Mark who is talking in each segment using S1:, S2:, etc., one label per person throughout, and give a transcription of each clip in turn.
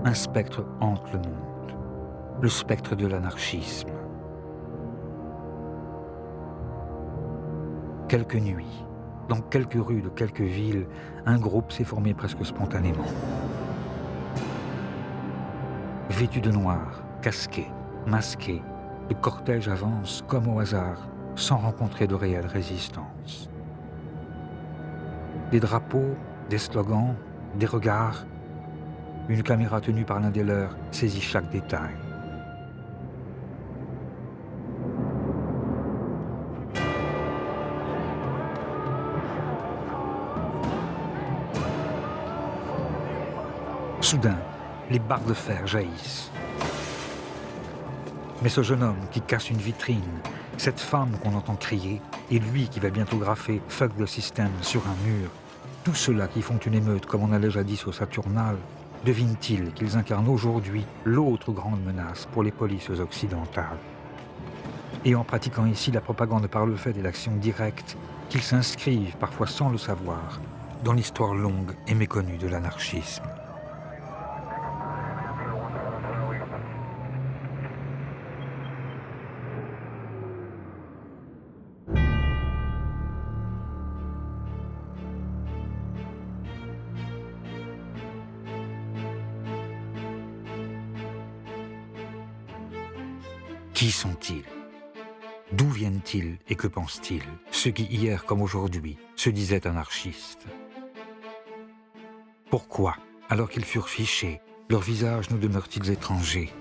S1: Un spectre hante le monde, le spectre de l'anarchisme. Quelques nuits, dans quelques rues de quelques villes, un groupe s'est formé presque spontanément. Vêtu de noir, casqué, masqué, le cortège avance comme au hasard, sans rencontrer de réelle résistance. Des drapeaux, des slogans, des regards. Une caméra tenue par l'un des leurs saisit chaque détail. Soudain, les barres de fer jaillissent. Mais ce jeune homme qui casse une vitrine, cette femme qu'on entend crier, et lui qui va bientôt graffer « fuck the system » sur un mur, tous ceux-là qui font une émeute comme on allait jadis au Saturnal, devinent-ils qu'ils incarnent aujourd'hui l'autre grande menace pour les polices occidentales? Et en pratiquant ici la propagande par le fait et l'action directe, qu'ils s'inscrivent, parfois sans le savoir, dans l'histoire longue et méconnue de l'anarchisme. Qui sont-ils? D'où viennent-ils et que pensent-ils, ceux qui hier comme aujourd'hui se disaient anarchistes? Pourquoi, alors qu'ils furent fichés, leurs visages nous demeurent-ils étrangers?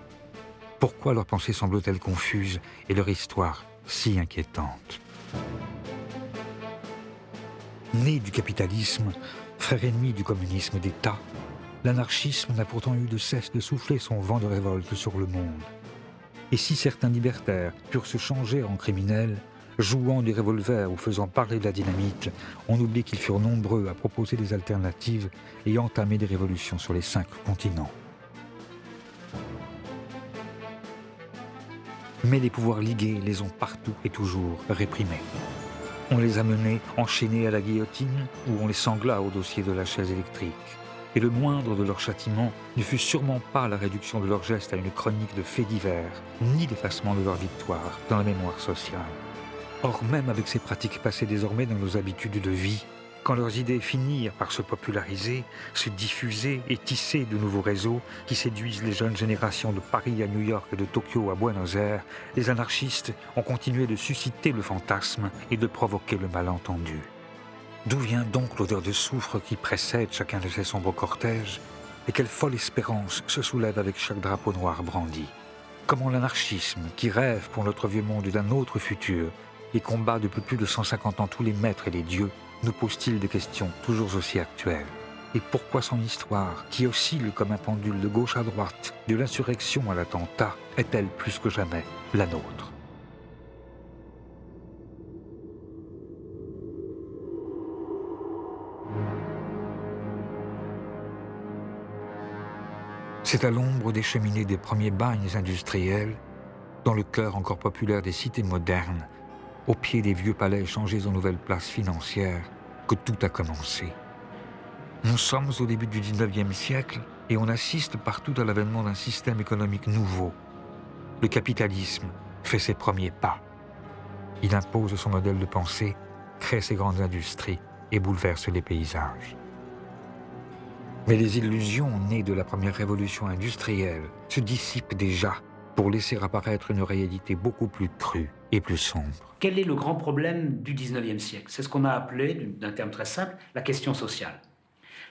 S1: Pourquoi leurs pensées semblent-elles confuses et leur histoire si inquiétante? Né du capitalisme, frère ennemi du communisme d'État, l'anarchisme n'a pourtant eu de cesse de souffler son vent de révolte sur le monde. Et si certains libertaires purent se changer en criminels, jouant du revolver ou faisant parler de la dynamite, on oublie qu'ils furent nombreux à proposer des alternatives et entamer des révolutions sur les 5 continents. Mais les pouvoirs ligués les ont partout et toujours réprimés. On les a menés enchaînés à la guillotine ou on les sangla au dossier de la chaise électrique. Et le moindre de leurs châtiments ne fut sûrement pas la réduction de leurs gestes à une chronique de faits divers, ni l'effacement de leur victoire dans la mémoire sociale. Or, même avec ces pratiques passées désormais dans nos habitudes de vie, quand leurs idées finirent par se populariser, se diffuser et tisser de nouveaux réseaux qui séduisent les jeunes générations de Paris à New York et de Tokyo à Buenos Aires, les anarchistes ont continué de susciter le fantasme et de provoquer le malentendu. D'où vient donc l'odeur de soufre qui précède chacun de ces sombres cortèges? Et quelle folle espérance se soulève avec chaque drapeau noir brandi? Comment l'anarchisme, qui rêve pour notre vieux monde d'un autre futur et combat depuis plus de 150 ans tous les maîtres et les dieux, nous pose-t-il des questions toujours aussi actuelles? Et pourquoi son histoire, qui oscille comme un pendule de gauche à droite, de l'insurrection à l'attentat, est-elle plus que jamais la nôtre? C'est à l'ombre des cheminées des premiers bagnes industriels, dans le cœur encore populaire des cités modernes, au pied des vieux palais changés en nouvelles places financières, que tout a commencé. Nous sommes au début du 19e siècle et on assiste partout à l'avènement d'un système économique nouveau. Le capitalisme fait ses premiers pas. Il impose son modèle de pensée, crée ses grandes industries et bouleverse les paysages. Mais les illusions nées de la première révolution industrielle se dissipent déjà pour laisser apparaître une réalité beaucoup plus crue et plus sombre.
S2: Quel est le grand problème du 19e siècle? C'est ce qu'on a appelé, d'un terme très simple, la question sociale.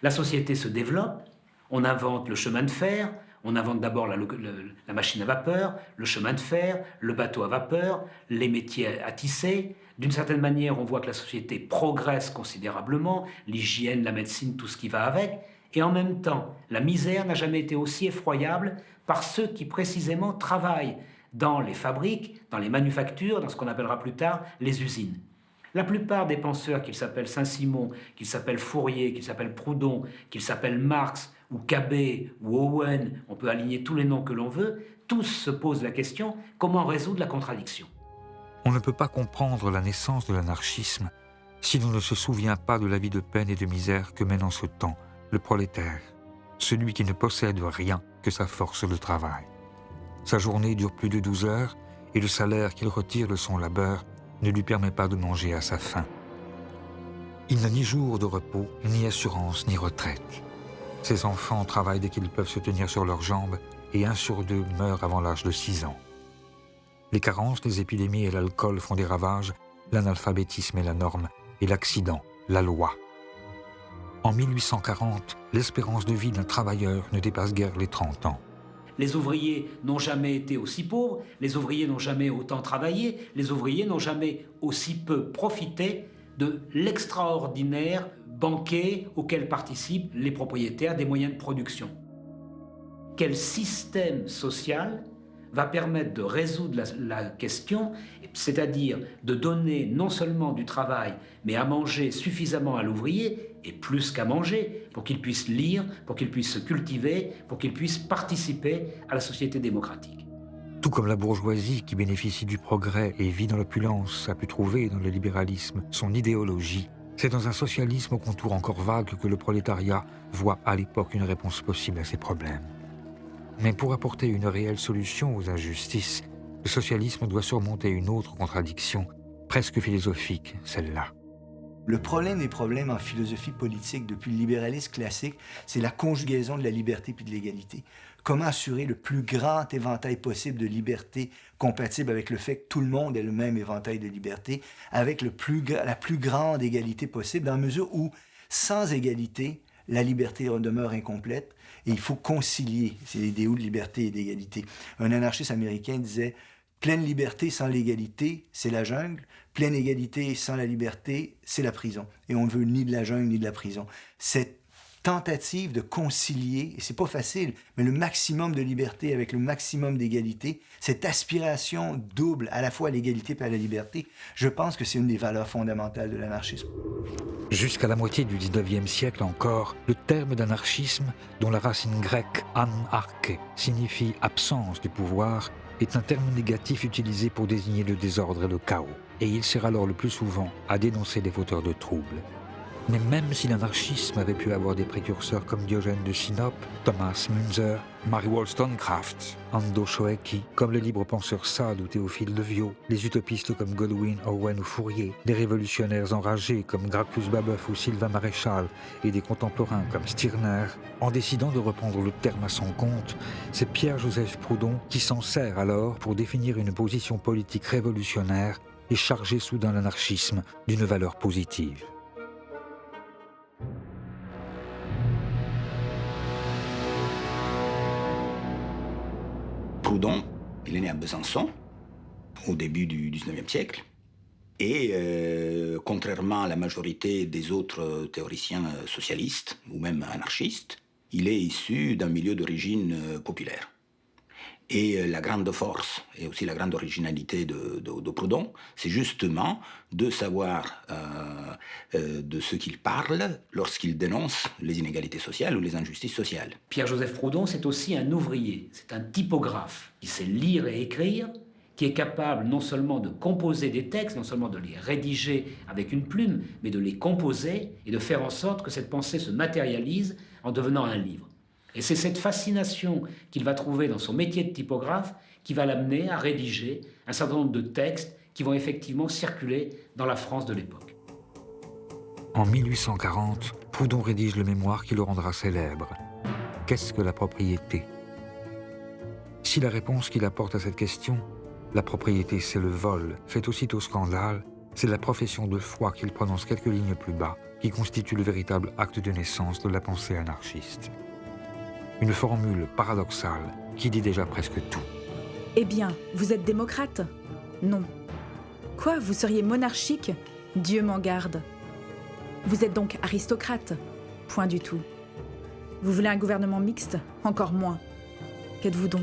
S2: La société se développe, on invente le chemin de fer, on invente d'abord la machine à vapeur, le chemin de fer, le bateau à vapeur, les métiers à tisser. D'une certaine manière, on voit que la société progresse considérablement, l'hygiène, la médecine, tout ce qui va avec. Et en même temps, la misère n'a jamais été aussi effroyable par ceux qui précisément travaillent dans les fabriques, dans les manufactures, dans ce qu'on appellera plus tard les usines. La plupart des penseurs, qu'ils s'appellent Saint-Simon, qu'ils s'appellent Fourier, qu'ils s'appellent Proudhon, qu'ils s'appellent Marx ou Cabet ou Owen, on peut aligner tous les noms que l'on veut, tous se posent la question comment résoudre la contradiction.
S1: On ne peut pas comprendre la naissance de l'anarchisme si l'on ne se souvient pas de la vie de peine et de misère que mène en ce temps le prolétaire, celui qui ne possède rien que sa force de travail. Sa journée dure plus de 12 heures et le salaire qu'il retire de son labeur ne lui permet pas de manger à sa faim. Il n'a ni jour de repos, ni assurance, ni retraite. Ses enfants travaillent dès qu'ils peuvent se tenir sur leurs jambes et 1 sur 2 meurt avant l'âge de 6 ans. Les carences, les épidémies et l'alcool font des ravages, l'analphabétisme est la norme et l'accident, la loi. En 1840, l'espérance de vie d'un travailleur ne dépasse guère les 30 ans.
S2: Les ouvriers n'ont jamais été aussi pauvres, les ouvriers n'ont jamais autant travaillé, les ouvriers n'ont jamais aussi peu profité de l'extraordinaire banquet auquel participent les propriétaires des moyens de production. Quel système social va permettre de résoudre la question, c'est-à-dire de donner non seulement du travail, mais à manger suffisamment à l'ouvrier, et plus qu'à manger, pour qu'il puisse lire, pour qu'il puisse se cultiver, pour qu'il puisse participer à la société démocratique.
S1: Tout comme la bourgeoisie qui bénéficie du progrès et vit dans l'opulence a pu trouver dans le libéralisme son idéologie, c'est dans un socialisme au contour encore vague que le prolétariat voit à l'époque une réponse possible à ses problèmes. Mais pour apporter une réelle solution aux injustices, le socialisme doit surmonter une autre contradiction, presque philosophique, celle-là.
S3: Le problème des problèmes en philosophie politique depuis le libéralisme classique, c'est la conjugaison de la liberté puis de l'égalité. Comment assurer le plus grand éventail possible de liberté compatible avec le fait que tout le monde ait le même éventail de liberté, avec la plus grande égalité possible, dans la mesure où, sans égalité, la liberté demeure incomplète et il faut concilier ces idéaux de liberté et d'égalité. Un anarchiste américain disait « Pleine liberté sans l'égalité, c'est la jungle. Pleine égalité sans la liberté, c'est la prison. » Et on ne veut ni de la jungle ni de la prison. Cette tentative de concilier, et c'est pas facile, mais le maximum de liberté avec le maximum d'égalité, cette aspiration double à la fois à l'égalité et à la liberté, je pense que c'est une des valeurs fondamentales de l'anarchisme.
S1: Jusqu'à la moitié du 19e siècle encore, le terme d'anarchisme, dont la racine grecque anarche signifie absence du pouvoir, est un terme négatif utilisé pour désigner le désordre et le chaos, et il sert alors le plus souvent à dénoncer les fauteurs de troubles. Mais même si l'anarchisme avait pu avoir des précurseurs comme Diogène de Sinope, Thomas Müntzer, Mary Wollstonecraft, Ando Shoeki, comme le libre penseur Sade ou Théophile Leviau, les utopistes comme Godwin, Owen ou Fourier, des révolutionnaires enragés comme Gracchus Babeuf ou Sylvain Maréchal et des contemporains comme Stirner, en décidant de reprendre le terme à son compte, c'est Pierre-Joseph Proudhon qui s'en sert alors pour définir une position politique révolutionnaire et charger soudain l'anarchisme d'une valeur positive.
S4: Proudhon, il est né à Besançon, au début du XIXe siècle. Et contrairement à la majorité des autres théoriciens socialistes, ou même anarchistes, il est issu d'un milieu d'origine populaire. Et la grande force, et aussi la grande originalité de Proudhon, c'est justement de savoir de ce qu'il parle lorsqu'il dénonce les inégalités sociales ou les injustices sociales.
S2: Pierre-Joseph Proudhon, c'est aussi un ouvrier, c'est un typographe qui sait lire et écrire, qui est capable non seulement de composer des textes, non seulement de les rédiger avec une plume, mais de les composer et de faire en sorte que cette pensée se matérialise en devenant un livre. Et c'est cette fascination qu'il va trouver dans son métier de typographe qui va l'amener à rédiger un certain nombre de textes qui vont effectivement circuler dans la France de l'époque.
S1: En 1840, Proudhon rédige le mémoire qui le rendra célèbre. Qu'est-ce que la propriété ? Si la réponse qu'il apporte à cette question, la propriété c'est le vol, fait aussitôt scandale, c'est la profession de foi qu'il prononce quelques lignes plus bas, qui constitue le véritable acte de naissance de la pensée anarchiste. Une formule paradoxale qui dit déjà presque tout.
S5: Eh bien, vous êtes démocrate ? Non. Quoi, vous seriez monarchique ? Dieu m'en garde. Vous êtes donc aristocrate ? Point du tout. Vous voulez un gouvernement mixte ? Encore moins. Qu'êtes-vous donc ?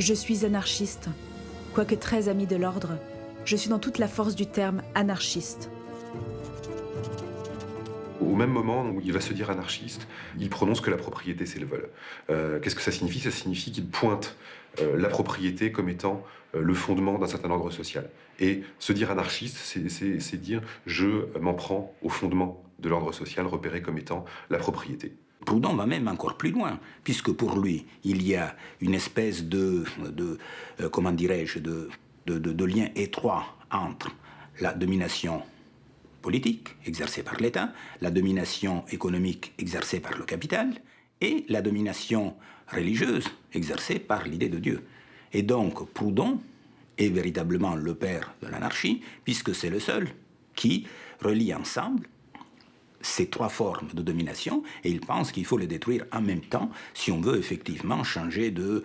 S5: Je suis anarchiste. Quoique très ami de l'ordre, je suis dans toute la force du terme anarchiste.
S6: Au même moment où il va se dire anarchiste, il prononce que la propriété, c'est le vol. Qu'est-ce que ça signifie ? Ça signifie qu'il pointe la propriété comme étant le fondement d'un certain ordre social. Et se dire anarchiste, c'est dire « je m'en prends au fondement de l'ordre social repéré comme étant la propriété ».
S4: Proudhon va même encore plus loin, puisque pour lui, il y a une espèce comment dirais-je, de lien étroit entre la domination politique exercée par l'État, la domination économique exercée par le capital et la domination religieuse exercée par l'idée de Dieu. Et donc Proudhon est véritablement le père de l'anarchie, puisque c'est le seul qui relie ensemble ces trois formes de domination, et il pense qu'il faut les détruire en même temps si on veut effectivement changer de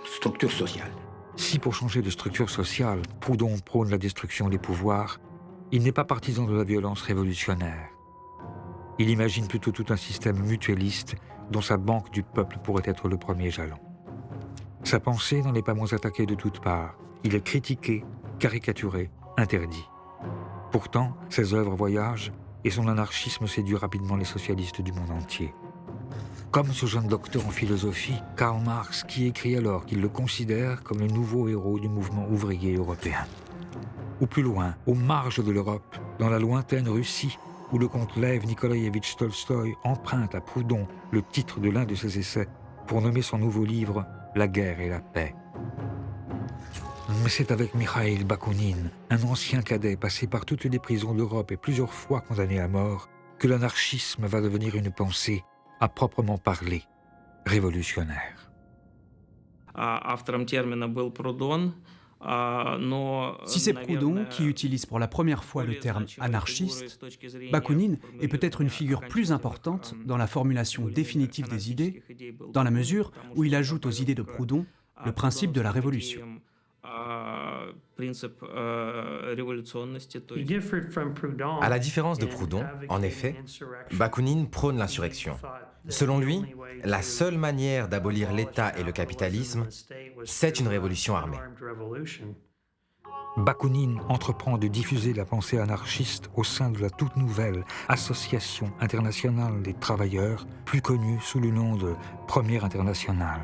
S4: structure sociale.
S1: Si pour changer de structure sociale, Proudhon prône la destruction des pouvoirs, il n'est pas partisan de la violence révolutionnaire. Il imagine plutôt tout un système mutualiste dont sa banque du peuple pourrait être le premier jalon. Sa pensée n'en est pas moins attaquée de toutes parts. Il est critiqué, caricaturé, interdit. Pourtant, ses œuvres voyagent et son anarchisme séduit rapidement les socialistes du monde entier. Comme ce jeune docteur en philosophie, Karl Marx, qui écrit alors qu'il le considère comme le nouveau héros du mouvement ouvrier européen. Ou plus loin, aux marges de l'Europe, dans la lointaine Russie, où le comte Lev Nikolaïevitch Tolstoï emprunte à Proudhon le titre de l'un de ses essais pour nommer son nouveau livre « La guerre et la paix ». Mais c'est avec Mikhaïl Bakounine, un ancien cadet passé par toutes les prisons d'Europe et plusieurs fois condamné à mort, que l'anarchisme va devenir une pensée, à proprement parler, révolutionnaire.
S7: Si c'est Proudhon qui utilise pour la première fois le terme anarchiste, Bakounine est peut-être une figure plus importante dans la formulation définitive des idées, dans la mesure où il ajoute aux idées de Proudhon le principe de la révolution.
S8: À la différence de Proudhon, en effet, Bakounine prône l'insurrection. Selon lui, la seule manière d'abolir l'État et le capitalisme, c'est une révolution armée.
S1: Bakounine entreprend de diffuser la pensée anarchiste au sein de la toute nouvelle Association internationale des travailleurs, plus connue sous le nom de Première Internationale.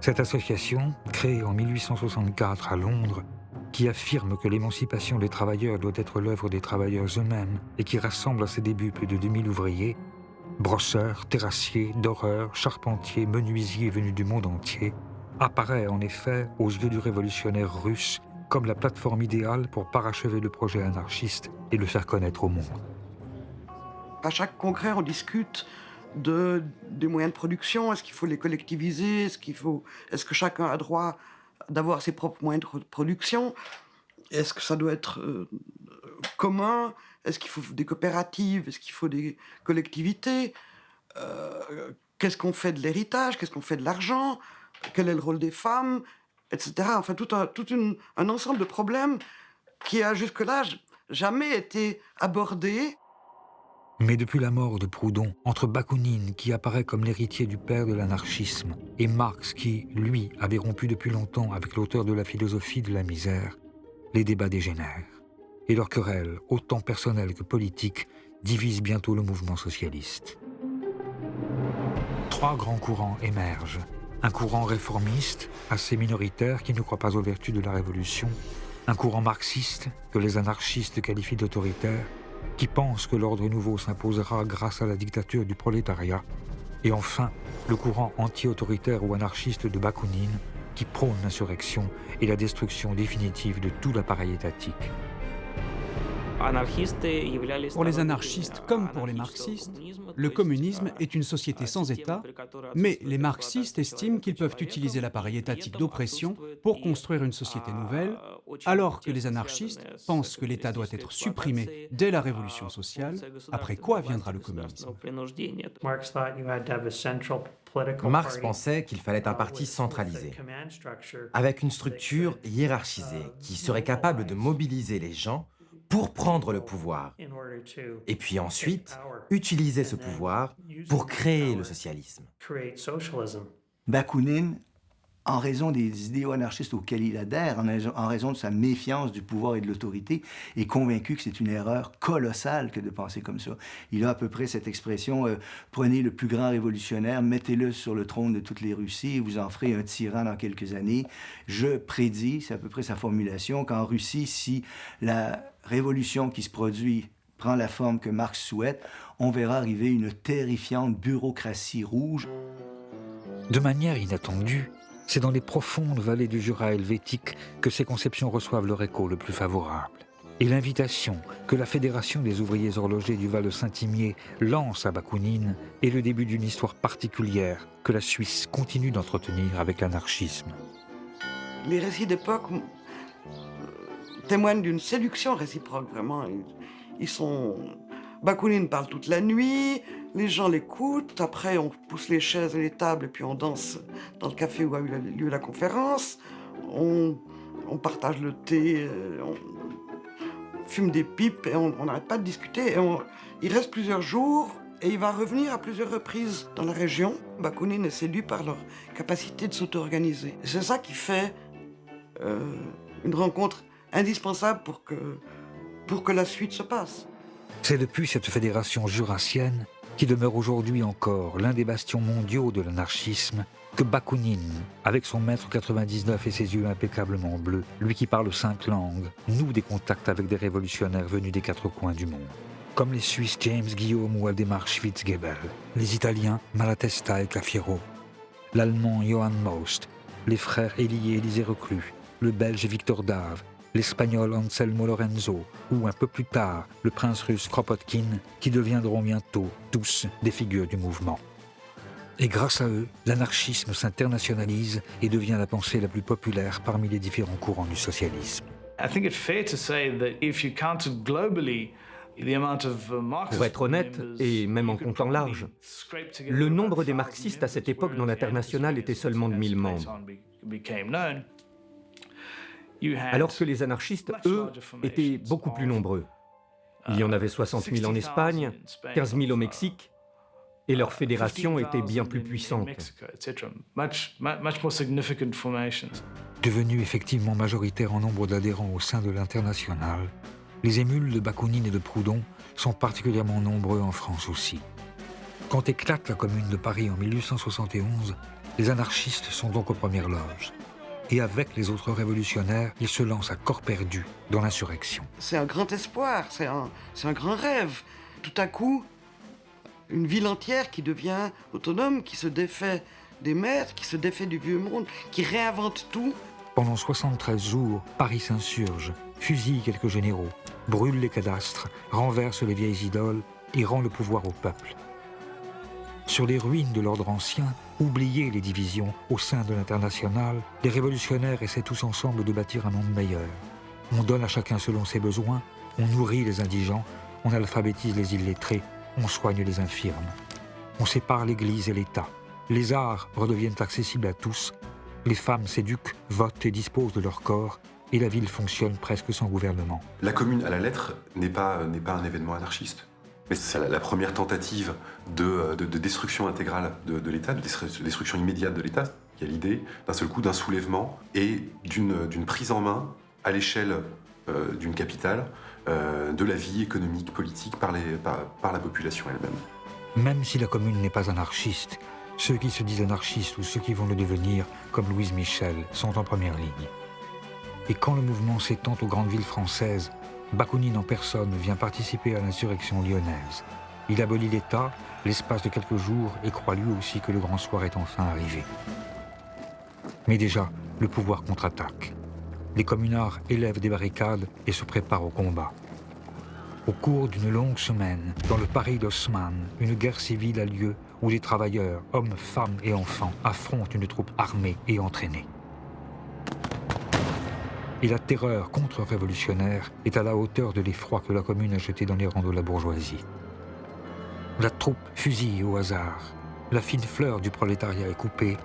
S1: Cette association, créée en 1864 à Londres, qui affirme que l'émancipation des travailleurs doit être l'œuvre des travailleurs eux-mêmes et qui rassemble à ses débuts plus de 2000 ouvriers, brosseurs, terrassiers, doreurs, charpentiers, menuisiers venus du monde entier, apparaît en effet aux yeux du révolutionnaire russe comme la plateforme idéale pour parachever le projet anarchiste et le faire connaître au monde.
S9: À chaque congrès, on discute des moyens de production. Est-ce qu'il faut les collectiviser? Est-ce que chacun a droit d'avoir ses propres moyens de production? Est-ce que ça doit être commun? Est-ce qu'il faut des coopératives? Est-ce qu'il faut des collectivités? Qu'est-ce qu'on fait de l'héritage? Qu'est-ce qu'on fait de l'argent? Quel est le rôle des femmes? Etc. Enfin, tout un ensemble de problèmes qui a jusque-là jamais été abordé.
S1: Mais depuis la mort de Proudhon, entre Bakounine, qui apparaît comme l'héritier du père de l'anarchisme, et Marx, qui, lui, avait rompu depuis longtemps avec l'auteur de la philosophie de la misère, les débats dégénèrent. Et leur querelle, autant personnelle que politique, divise bientôt le mouvement socialiste. Trois grands courants émergent. Un courant réformiste, assez minoritaire, qui ne croit pas aux vertus de la révolution. Un courant marxiste, que les anarchistes qualifient d'autoritaire, qui pense que l'ordre nouveau s'imposera grâce à la dictature du prolétariat. Et enfin, le courant anti-autoritaire ou anarchiste de Bakounine, qui prône l'insurrection et la destruction définitive de tout l'appareil étatique.
S7: Pour les anarchistes comme pour les marxistes, le communisme est une société sans État, mais les marxistes estiment qu'ils peuvent utiliser l'appareil étatique d'oppression pour construire une société nouvelle, alors que les anarchistes pensent que l'État doit être supprimé dès la révolution sociale, après quoi viendra le communisme.
S8: Marx pensait qu'il fallait un parti centralisé, avec une structure hiérarchisée qui serait capable de mobiliser les gens pour prendre le pouvoir, et puis ensuite utiliser ce pouvoir pour créer le socialisme.
S3: Bakounine, en raison des idéaux anarchistes auxquels il adhère, en raison de sa méfiance du pouvoir et de l'autorité, est convaincu que c'est une erreur colossale que de penser comme ça. Il a à peu près cette expression prenez le plus grand révolutionnaire, mettez-le sur le trône de toutes les Russies et vous en ferez un tyran dans quelques années. Je prédis, c'est à peu près sa formulation, qu'en Russie, si la révolution qui se produit prend la forme que Marx souhaite, on verra arriver une terrifiante bureaucratie rouge.
S1: De manière inattendue, c'est dans les profondes vallées du Jura helvétique que ces conceptions reçoivent leur écho le plus favorable. Et l'invitation que la Fédération des ouvriers horlogers du Val de Saint-Imier lance à Bakounine est le début d'une histoire particulière que la Suisse continue d'entretenir avec l'anarchisme.
S9: Les récits d'époque témoignent d'une séduction réciproque, vraiment. Ils sont... Bakounine parle toute la nuit, les gens l'écoutent, après on pousse les chaises et les tables et puis on danse dans le café où a eu lieu la conférence, on partage le thé, on fume des pipes et on n'arrête pas de discuter. Il reste plusieurs jours et il va revenir à plusieurs reprises dans la région. Bakounine est séduit par leur capacité de s'auto-organiser. C'est ça qui fait une rencontre indispensable pour que la suite se passe.
S1: C'est depuis cette fédération jurassienne, qui demeure aujourd'hui encore l'un des bastions mondiaux de l'anarchisme, que Bakounine, avec son mètre 99 et ses yeux impeccablement bleus, lui qui parle 5 langues, noue des contacts avec des révolutionnaires venus des 4 coins du monde. Comme les Suisses James Guillaume ou Waldemar Schwitzgebel, les Italiens Malatesta et Cafiero, l'Allemand Johann Most, les frères Élie et Élisée Reclus, le Belge Victor Dave, l'Espagnol Anselmo Lorenzo, ou un peu plus tard, le prince russe Kropotkin, qui deviendront bientôt tous des figures du mouvement. Et grâce à eux, l'anarchisme s'internationalise et devient la pensée la plus populaire parmi les différents courants du socialisme.
S10: Pour être honnête, et même en comptant large, le nombre des marxistes à cette époque dans l'international était seulement de 1000 membres. Alors que les anarchistes, eux, étaient beaucoup plus nombreux. Il y en avait 60 000 en Espagne, 15 000 au Mexique, et leur fédération était bien plus puissante.
S1: Devenus effectivement majoritaires en nombre d'adhérents au sein de l'Internationale, les émules de Bakounine et de Proudhon sont particulièrement nombreux en France aussi. Quand éclate la Commune de Paris en 1871, les anarchistes sont donc aux premières loges. Et avec les autres révolutionnaires, ils se lancent à corps perdu dans l'insurrection.
S9: C'est un grand espoir, c'est un grand rêve. Tout à coup, une ville entière qui devient autonome, qui se défait des maîtres, qui se défait du vieux monde, qui réinvente tout.
S1: Pendant 73 jours, Paris s'insurge, fusille quelques généraux, brûle les cadastres, renverse les vieilles idoles et rend le pouvoir au peuple. Sur les ruines de l'ordre ancien, oubliez les divisions au sein de l'Internationale, les révolutionnaires essaient tous ensemble de bâtir un monde meilleur. On donne à chacun selon ses besoins, on nourrit les indigents, on alphabétise les illettrés, on soigne les infirmes. On sépare l'Église et l'État. Les arts redeviennent accessibles à tous, les femmes s'éduquent, votent et disposent de leur corps, et la ville fonctionne presque sans gouvernement.
S6: La Commune à la lettre n'est pas un événement anarchiste. Mais c'est la première tentative de destruction intégrale de l'État, de destruction immédiate de l'État. Il y a l'idée, d'un seul coup, d'un soulèvement et d'une prise en main à l'échelle d'une capitale de la vie économique, politique par la population elle-même.
S1: Même si la Commune n'est pas anarchiste, ceux qui se disent anarchistes ou ceux qui vont le devenir, comme Louise Michel, sont en première ligne. Et quand le mouvement s'étend aux grandes villes françaises, Bakounine en personne vient participer à l'insurrection lyonnaise. Il abolit l'État, l'espace de quelques jours, et croit lui aussi que le grand soir est enfin arrivé. Mais déjà, le pouvoir contre-attaque. Les communards élèvent des barricades et se préparent au combat. Au cours d'une longue semaine, dans le Paris d'Haussmann, une guerre civile a lieu où les travailleurs, hommes, femmes et enfants, affrontent une troupe armée et entraînée. Et la terreur contre-révolutionnaire est à la hauteur de l'effroi que la Commune a jeté dans les rangs de la bourgeoisie. La troupe fusille au hasard. La fine fleur du prolétariat est coupée.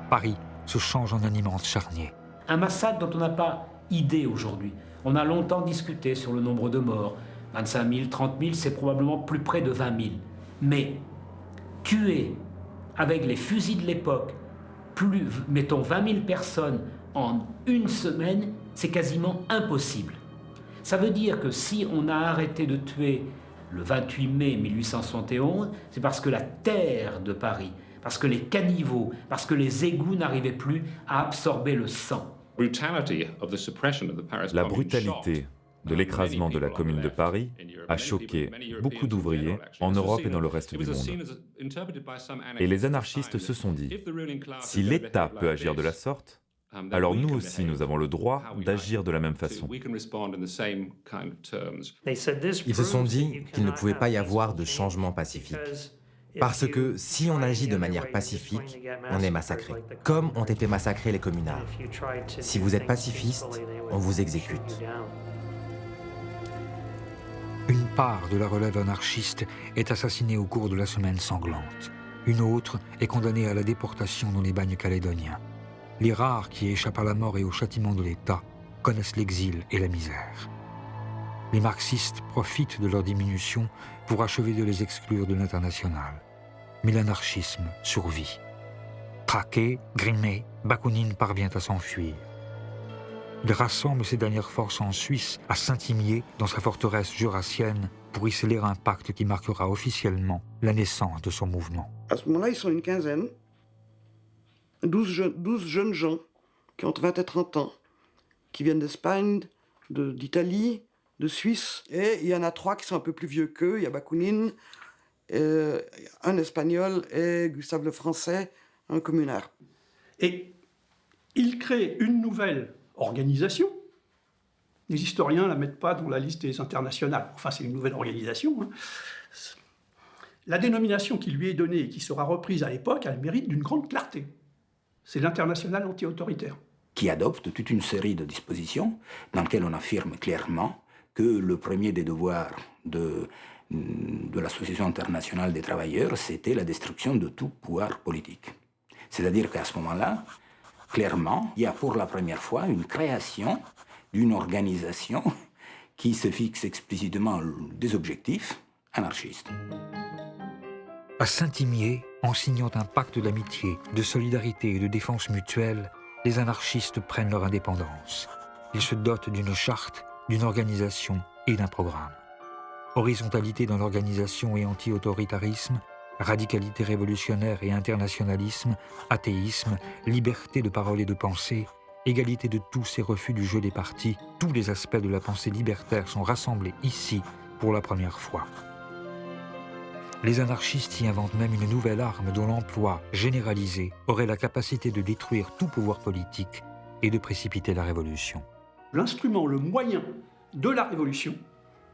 S1: Paris se change en un immense charnier.
S2: Un massacre dont on n'a pas idée aujourd'hui. On a longtemps discuté sur le nombre de morts. 25 000, 30 000, c'est probablement plus près de 20 000. Mais tuer avec les fusils de l'époque, mettons 20 000 personnes en une semaine, c'est quasiment impossible. Ça veut dire que si on a arrêté de tuer le 28 mai 1871, c'est parce que la terre de Paris, parce que les caniveaux, parce que les égouts n'arrivaient plus à absorber le sang.
S11: La brutalité de l'écrasement de la Commune de Paris a choqué beaucoup d'ouvriers en Europe et dans le reste du monde. Et les anarchistes se sont dit, si l'État peut agir de la sorte, alors nous aussi nous avons le droit d'agir de la même façon.
S8: Ils se sont dit qu'il ne pouvait pas y avoir de changement pacifique. Parce que si on agit de manière pacifique, on est massacré, comme ont été massacrés les communards. Si vous êtes pacifiste, on vous exécute.
S1: Une part de la relève anarchiste est assassinée au cours de la Semaine sanglante. Une autre est condamnée à la déportation dans les bagnes calédoniens. Les rares qui échappent à la mort et au châtiment de l'État connaissent l'exil et la misère. Les marxistes profitent de leur diminution pour achever de les exclure de l'international. Mais l'anarchisme survit. Traqué, grimé, Bakounine parvient à s'enfuir. Il rassemble ses dernières forces en Suisse, à Saint-Imier, dans sa forteresse jurassienne, pour y sceller un pacte qui marquera officiellement la naissance de son mouvement.
S9: À ce moment-là, ils sont une quinzaine, 12 jeunes gens qui ont entre 20 et 30 ans, qui viennent d'Espagne, d'Italie, de Suisse, et il y en a 3 qui sont un peu plus vieux qu'eux. Il y a Bakounine, un Espagnol et Gustave le Français, un communard.
S12: Et il crée une nouvelle organisation. Les historiens ne la mettent pas dans la liste des internationales. Enfin, c'est une nouvelle organisation. Hein. La dénomination qui lui est donnée et qui sera reprise à l'époque a le mérite d'une grande clarté. C'est l'international anti-autoritaire.
S4: Qui adopte toute une série de dispositions dans lesquelles on affirme clairement que le premier des devoirs de l'Association internationale des travailleurs, c'était la destruction de tout pouvoir politique. C'est-à-dire qu'à ce moment-là, clairement, il y a pour la première fois une création d'une organisation qui se fixe explicitement des objectifs anarchistes.
S1: À Saint-Imier, en signant un pacte d'amitié, de solidarité et de défense mutuelle, les anarchistes prennent leur indépendance. Ils se dotent d'une charte, d'une organisation et d'un programme. Horizontalité dans l'organisation et anti-autoritarisme, radicalité révolutionnaire et internationalisme, athéisme, liberté de parole et de pensée, égalité de tous et refus du jeu des partis, tous les aspects de la pensée libertaire sont rassemblés ici pour la première fois. Les anarchistes y inventent même une nouvelle arme dont l'emploi généralisé aurait la capacité de détruire tout pouvoir politique et de précipiter la révolution.
S12: L'instrument, le moyen de la révolution,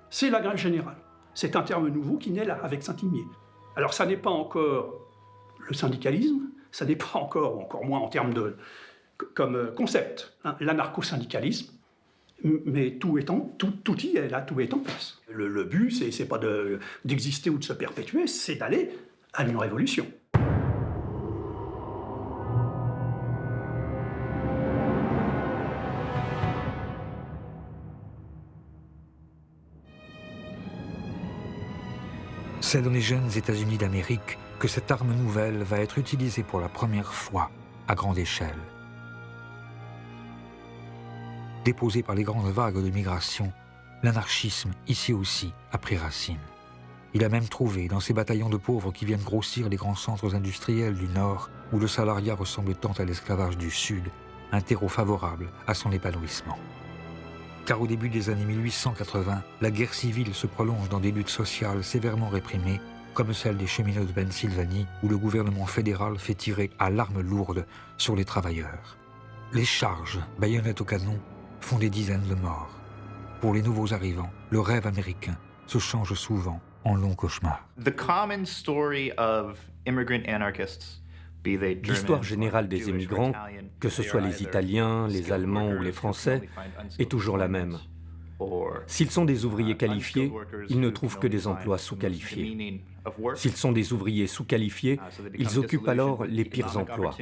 S12: c'est la grève générale. C'est un terme nouveau qui naît là, avec Saint-Imier. Alors ça n'est pas encore le syndicalisme, ça n'est pas encore moins en termes de comme concept, hein, l'anarcho-syndicalisme, mais tout y est là, tout est en place. Le but, c'est pas d'exister ou de se perpétuer, c'est d'aller à une révolution.
S1: C'est dans les jeunes États-Unis d'Amérique que cette arme nouvelle va être utilisée pour la première fois à grande échelle. Déposé par les grandes vagues de migration, l'anarchisme, ici aussi, a pris racine. Il a même trouvé, dans ces bataillons de pauvres qui viennent grossir les grands centres industriels du Nord, où le salariat ressemble tant à l'esclavage du Sud, un terreau favorable à son épanouissement. Car au début des années 1880, la guerre civile se prolonge dans des luttes sociales sévèrement réprimées, comme celle des cheminots de Pennsylvanie, où le gouvernement fédéral fait tirer à l'arme lourde sur les travailleurs. Les charges, baïonnettes au canon, font des dizaines de morts. Pour les nouveaux arrivants, le rêve américain se change souvent en long cauchemar.
S10: L'histoire générale des émigrants, que ce soit les Italiens, les Allemands ou les Français, est toujours la même. S'ils sont des ouvriers qualifiés, ils ne trouvent que des emplois sous-qualifiés. S'ils sont des ouvriers sous-qualifiés, ils occupent alors les pires emplois.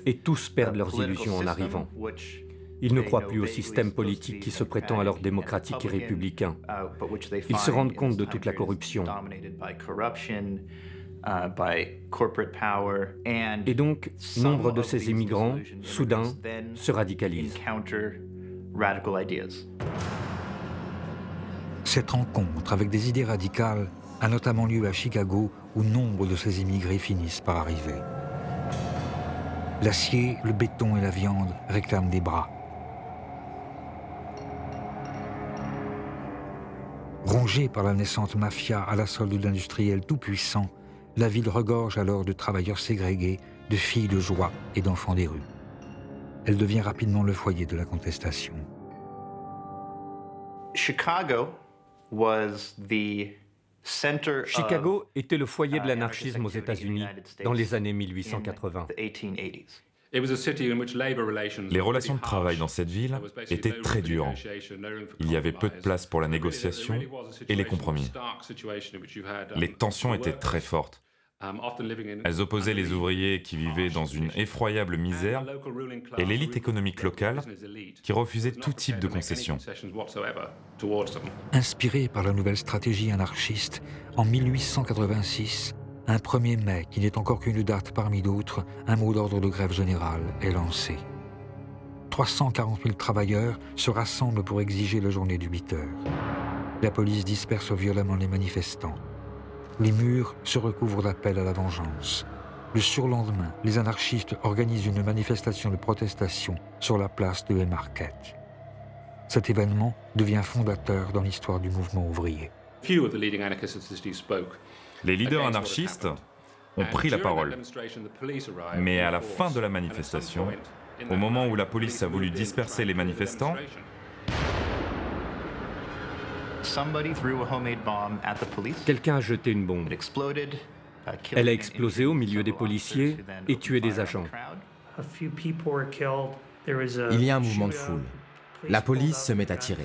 S10: Et tous perdent leurs illusions en arrivant. Ils ne croient plus au système politique qui se prétend alors démocratique et républicain. Ils se rendent compte de toute la corruption. Et donc, nombre de ces immigrants, soudain, se radicalisent.
S1: Cette rencontre avec des idées radicales a notamment lieu à Chicago, où nombre de ces immigrés finissent par arriver. L'acier, le béton et la viande réclament des bras. Rongée par la naissante mafia à la solde d'industriels tout-puissants, la ville regorge alors de travailleurs ségrégés, de filles de joie et d'enfants des rues. Elle devient rapidement le foyer de la contestation.
S10: Chicago était le foyer de l'anarchisme aux États-Unis dans les années 1880.
S11: Les relations de travail dans cette ville étaient très dures. Il y avait peu de place pour la négociation et les compromis. Les tensions étaient très fortes. Elles opposaient les ouvriers qui vivaient dans une effroyable misère et l'élite économique locale qui refusait tout type de concessions.
S1: Inspiré par la nouvelle stratégie anarchiste, en 1886, un 1er mai, qui n'est encore qu'une date parmi d'autres, un mot d'ordre de grève générale est lancé. 340 000 travailleurs se rassemblent pour exiger la journée de 8 heures. La police disperse violemment les manifestants. Les murs se recouvrent d'appels à la vengeance. Le surlendemain, les anarchistes organisent une manifestation de protestation sur la place de Haymarket. Cet événement devient fondateur dans l'histoire du mouvement ouvrier.
S11: Les leaders anarchistes ont pris la parole. Mais à la fin de la manifestation, au moment où la police a voulu disperser les manifestants,
S10: Quelqu'un a jeté une bombe. Elle a explosé au milieu des policiers et tué des agents.
S8: Il y a un mouvement de foule. La police se met à tirer.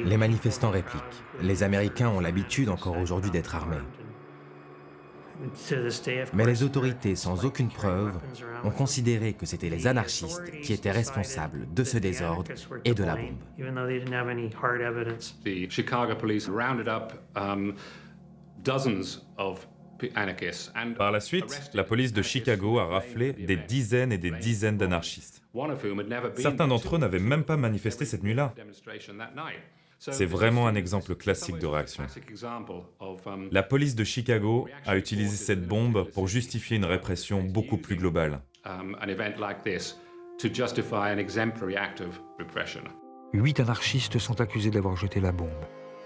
S8: Les manifestants répliquent. Les Américains ont l'habitude encore aujourd'hui d'être armés. Mais les autorités, sans aucune preuve, ont considéré que c'étaient les anarchistes qui étaient responsables de ce désordre et de la bombe.
S11: par la suite, la police de Chicago a raflé des dizaines et des dizaines d'anarchistes. Certains d'entre eux n'avaient même pas manifesté cette nuit-là. C'est vraiment un exemple classique de réaction. La police de Chicago a utilisé cette bombe pour justifier une répression beaucoup plus globale.
S1: 8 anarchistes sont accusés d'avoir jeté la bombe.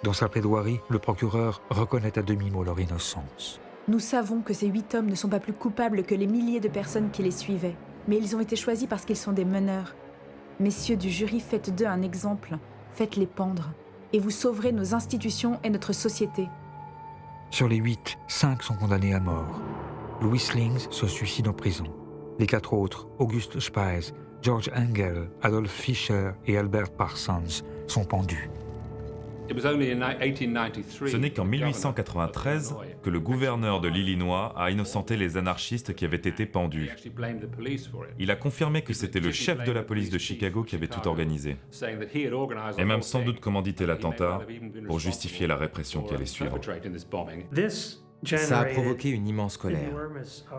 S1: Dans sa plaidoirie, le procureur reconnaît à demi-mot leur innocence.
S5: Nous savons que ces 8 hommes ne sont pas plus coupables que les milliers de personnes qui les suivaient, mais ils ont été choisis parce qu'ils sont des meneurs. Messieurs du jury, faites d'eux un exemple, faites-les pendre, et vous sauverez nos institutions et notre société.
S1: Sur les 8, 5 sont condamnés à mort. Louis Slings se suicide en prison. Les 4 autres, August Spies, George Engel, Adolf Fischer et Albert Parsons, sont pendus.
S11: Ce n'est qu'en 1893 que le gouverneur de l'Illinois a innocenté les anarchistes qui avaient été pendus. Il a confirmé que c'était le chef de la police de Chicago qui avait tout organisé, et même sans doute commandité l'attentat pour justifier la répression qui allait suivre.
S8: Ça a provoqué une immense colère,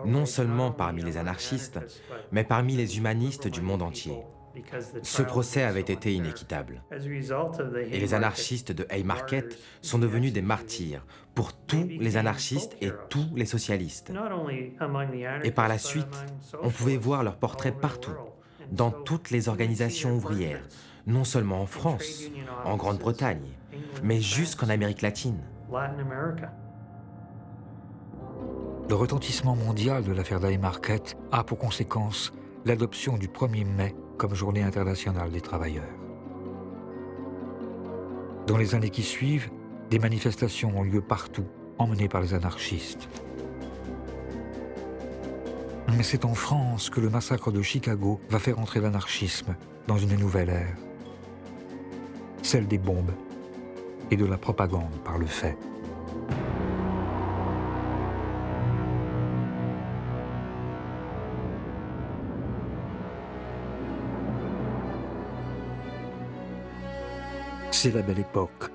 S8: non seulement parmi les anarchistes, mais parmi les humanistes du monde entier. Ce procès avait été inéquitable. Et les anarchistes de Haymarket sont devenus des martyrs pour tous les anarchistes et tous les socialistes. Et par la suite, on pouvait voir leurs portraits partout, dans toutes les organisations ouvrières, non seulement en France, en Grande-Bretagne, mais jusqu'en Amérique latine.
S1: Le retentissement mondial de l'affaire d'Haymarket a pour conséquence l'adoption du 1er mai comme journée internationale des travailleurs. Dans les années qui suivent, des manifestations ont lieu partout, emmenées par les anarchistes. Mais c'est en France que le massacre de Chicago va faire entrer l'anarchisme dans une nouvelle ère, celle des bombes et de la propagande par le fait. C'est la belle époque.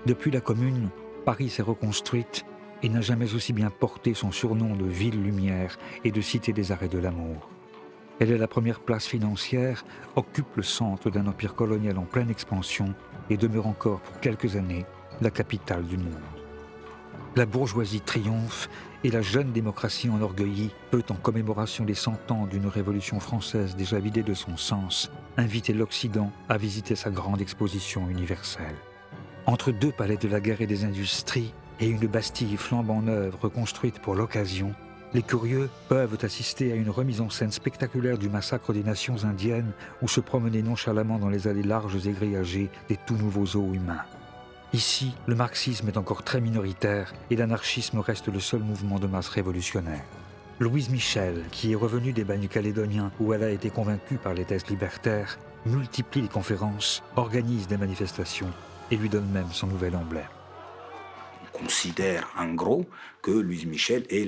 S1: Depuis la Commune, Paris s'est reconstruite et n'a jamais aussi bien porté son surnom de ville lumière et de cité des arrêts de l'amour. Elle est la première place financière, occupe le centre d'un empire colonial en pleine expansion et demeure encore pour quelques années la capitale du monde. La bourgeoisie triomphe et la jeune démocratie enorgueillie peut, en commémoration des 100 ans d'une révolution française déjà vidée de son sens, inviter l'Occident à visiter sa grande exposition universelle. Entre deux palais de la guerre et des industries et une Bastille flambant neuve reconstruite pour l'occasion, les curieux peuvent assister à une remise en scène spectaculaire du massacre des nations indiennes ou se promener nonchalamment dans les allées larges et grillagées des tout nouveaux os humains. Ici, le marxisme est encore très minoritaire et l'anarchisme reste le seul mouvement de masse révolutionnaire. Louise Michel, qui est revenue des bagnes calédoniens où elle a été convaincue par les thèses libertaires, multiplie les conférences, organise des manifestations et lui donne même son nouvel emblème.
S4: On considère en gros que Louise Michel est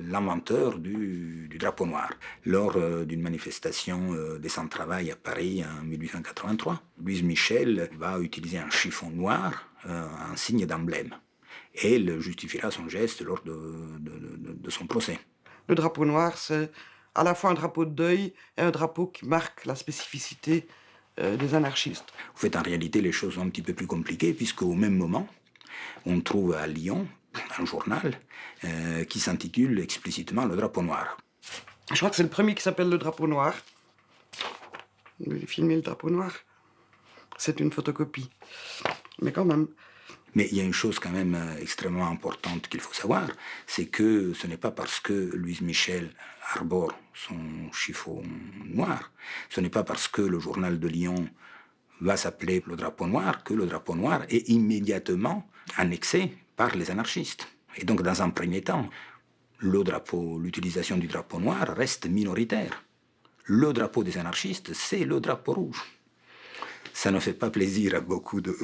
S4: l'inventeur du drapeau noir. Lors d'une manifestation des sans-travail à Paris en 1883, Louise Michel va utiliser un chiffon noir, un signe d'emblème. Et elle justifiera son geste lors de son procès.
S9: Le drapeau noir, c'est à la fois un drapeau de deuil et un drapeau qui marque la spécificité des anarchistes.
S4: En fait, en réalité, les choses sont un petit peu plus compliquées, puisqu'au même moment, on trouve à Lyon un journal qui s'intitule explicitement Le Drapeau Noir.
S9: Je crois que c'est le premier qui s'appelle Le Drapeau Noir. J'ai filmé Le Drapeau Noir. C'est une photocopie. Mais quand même.
S4: Mais il y a une chose quand même extrêmement importante qu'il faut savoir, c'est que ce n'est pas parce que Louise Michel arbore son chiffon noir, ce n'est pas parce que le journal de Lyon va s'appeler Le Drapeau Noir que le drapeau noir est immédiatement annexé par les anarchistes. Et donc, dans un premier temps, l'utilisation du drapeau noir reste minoritaire. Le drapeau des anarchistes, c'est le drapeau rouge. Ça ne fait pas plaisir à beaucoup de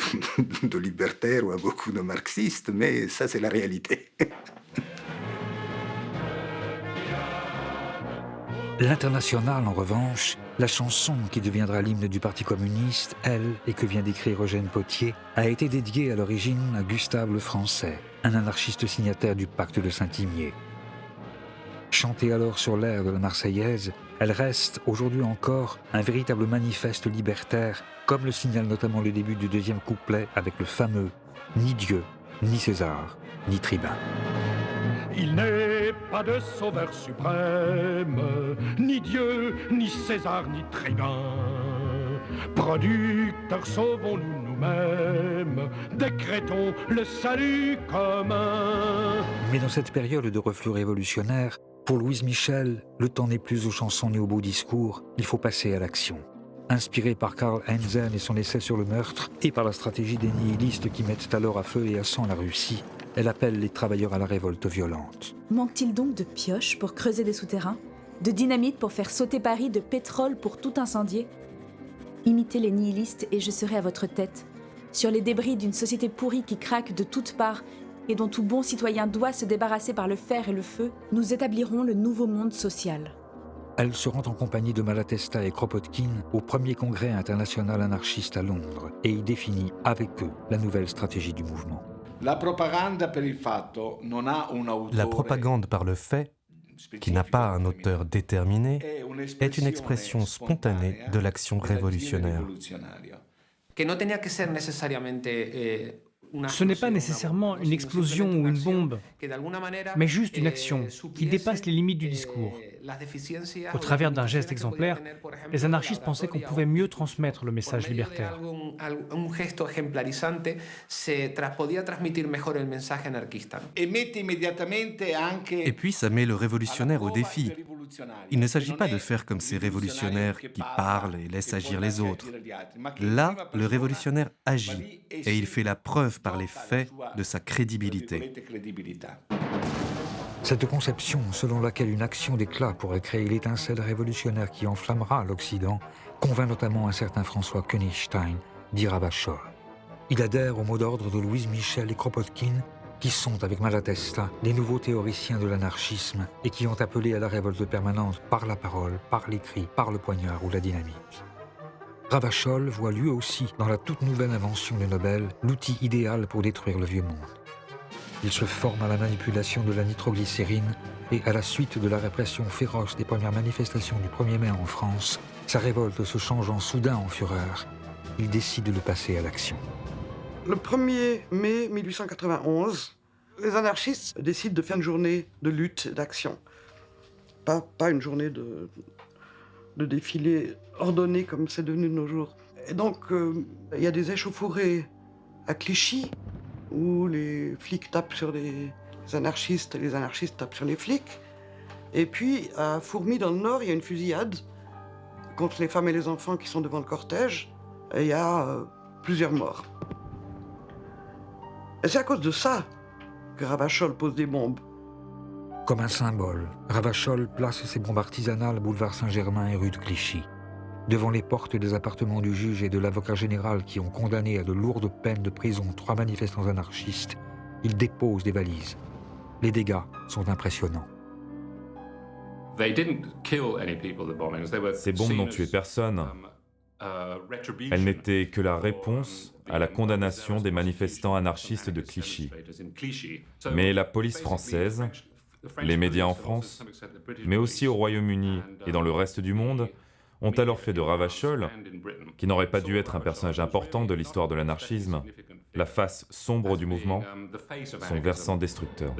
S4: libertaires ou à beaucoup de marxistes, mais ça, c'est la réalité.
S1: L'Internationale, en revanche, la chanson qui deviendra l'hymne du Parti communiste, elle, et que vient d'écrire Eugène Pottier, a été dédiée à l'origine à Gustave Lefrançais, un anarchiste signataire du pacte de Saint-Imier. Chantée alors sur l'air de la Marseillaise, elle reste, aujourd'hui encore, un véritable manifeste libertaire, comme le signale notamment le début du deuxième couplet avec le fameux « Ni Dieu, ni César, ni tribun ».
S13: Il n'est pas de sauveur suprême, ni Dieu, ni César, ni tribun. Producteurs, sauvons-nous nous-mêmes, décrétons le salut commun.
S1: Mais dans cette période de reflux révolutionnaire, pour Louise Michel, le temps n'est plus aux chansons ni aux beaux discours, il faut passer à l'action. Inspirée par Karl Heinzen et son essai sur le meurtre, et par la stratégie des nihilistes qui mettent alors à feu et à sang la Russie, elle appelle les travailleurs à la révolte violente.
S5: Manque-t-il donc de pioches pour creuser des souterrains? De dynamite pour faire sauter Paris? De pétrole pour tout incendier? Imitez les nihilistes et je serai à votre tête, sur les débris d'une société pourrie qui craque de toutes parts et dont tout bon citoyen doit se débarrasser par le fer et le feu, nous établirons le nouveau monde social.
S1: Elle se rend en compagnie de Malatesta et Kropotkin au premier congrès international anarchiste à Londres et y définit avec eux la nouvelle stratégie du mouvement.
S14: La propagande par le fait, qui n'a pas un auteur déterminé, est une expression spontanée de l'action révolutionnaire.
S15: Ce n'est pas nécessairement une explosion ou une bombe, mais juste une action qui dépasse les limites du discours. Au travers d'un geste exemplaire, les anarchistes pensaient qu'on pouvait mieux transmettre le message libertaire.
S14: Et puis ça met le révolutionnaire au défi. Il ne s'agit pas de faire comme ces révolutionnaires qui parlent et laissent agir les autres. Là, le révolutionnaire agit et il fait la preuve par les faits de sa crédibilité.
S1: Cette conception selon laquelle une action d'éclat pourrait créer l'étincelle révolutionnaire qui enflammera l'Occident convainc notamment un certain François Königstein, dit Ravachol. Il adhère au mot d'ordre de Louise Michel et Kropotkin, qui sont, avec Malatesta, les nouveaux théoriciens de l'anarchisme et qui ont appelé à la révolte permanente par la parole, par l'écrit, par le poignard ou la dynamite. Ravachol voit lui aussi, dans la toute nouvelle invention de Nobel, l'outil idéal pour détruire le vieux monde. Il se forme à la manipulation de la nitroglycérine et, à la suite de la répression féroce des premières manifestations du 1er mai en France, sa révolte se changeant soudain en fureur, il décide de passer à l'action.
S9: Le 1er mai 1891, Les anarchistes décident de faire une journée de lutte, d'action. Pas une journée de défilé ordonné comme c'est devenu de nos jours. Et donc, il y a des échauffourées à Clichy, où les flics tapent sur les anarchistes et les anarchistes tapent sur les flics. Et puis, à Fourmies, dans le Nord, il y a une fusillade contre les femmes et les enfants qui sont devant le cortège. Et il y a plusieurs morts. Et c'est à cause de ça que Ravachol pose des bombes.
S1: Comme un symbole, Ravachol place ses bombes artisanales boulevard Saint-Germain et rue de Clichy. Devant les portes des appartements du juge et de l'avocat général qui ont condamné à de lourdes peines de prison 3 manifestants anarchistes, il dépose des valises. Les dégâts sont impressionnants.
S11: Ces bombes n'ont tué personne. Elles n'étaient que la réponse à la condamnation des manifestants anarchistes de Clichy. Mais la police française, les médias en France, mais aussi au Royaume-Uni et dans le reste du monde, ont alors fait de Ravachol, qui n'aurait pas dû être un personnage important de l'histoire de l'anarchisme, la face sombre du mouvement, son versant destructeur.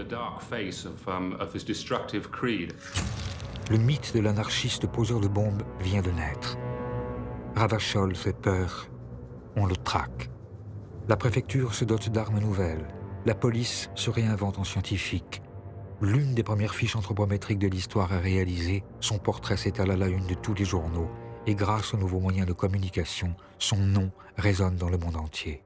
S1: Le mythe de l'anarchiste poseur de bombes vient de naître. Ravachol fait peur, on le traque. La préfecture se dote d'armes nouvelles. La police se réinvente en scientifique. L'une des premières fiches anthropométriques de l'histoire est réalisée, son portrait s'étale à la une de tous les journaux, et grâce aux nouveaux moyens de communication, son nom résonne dans le monde entier.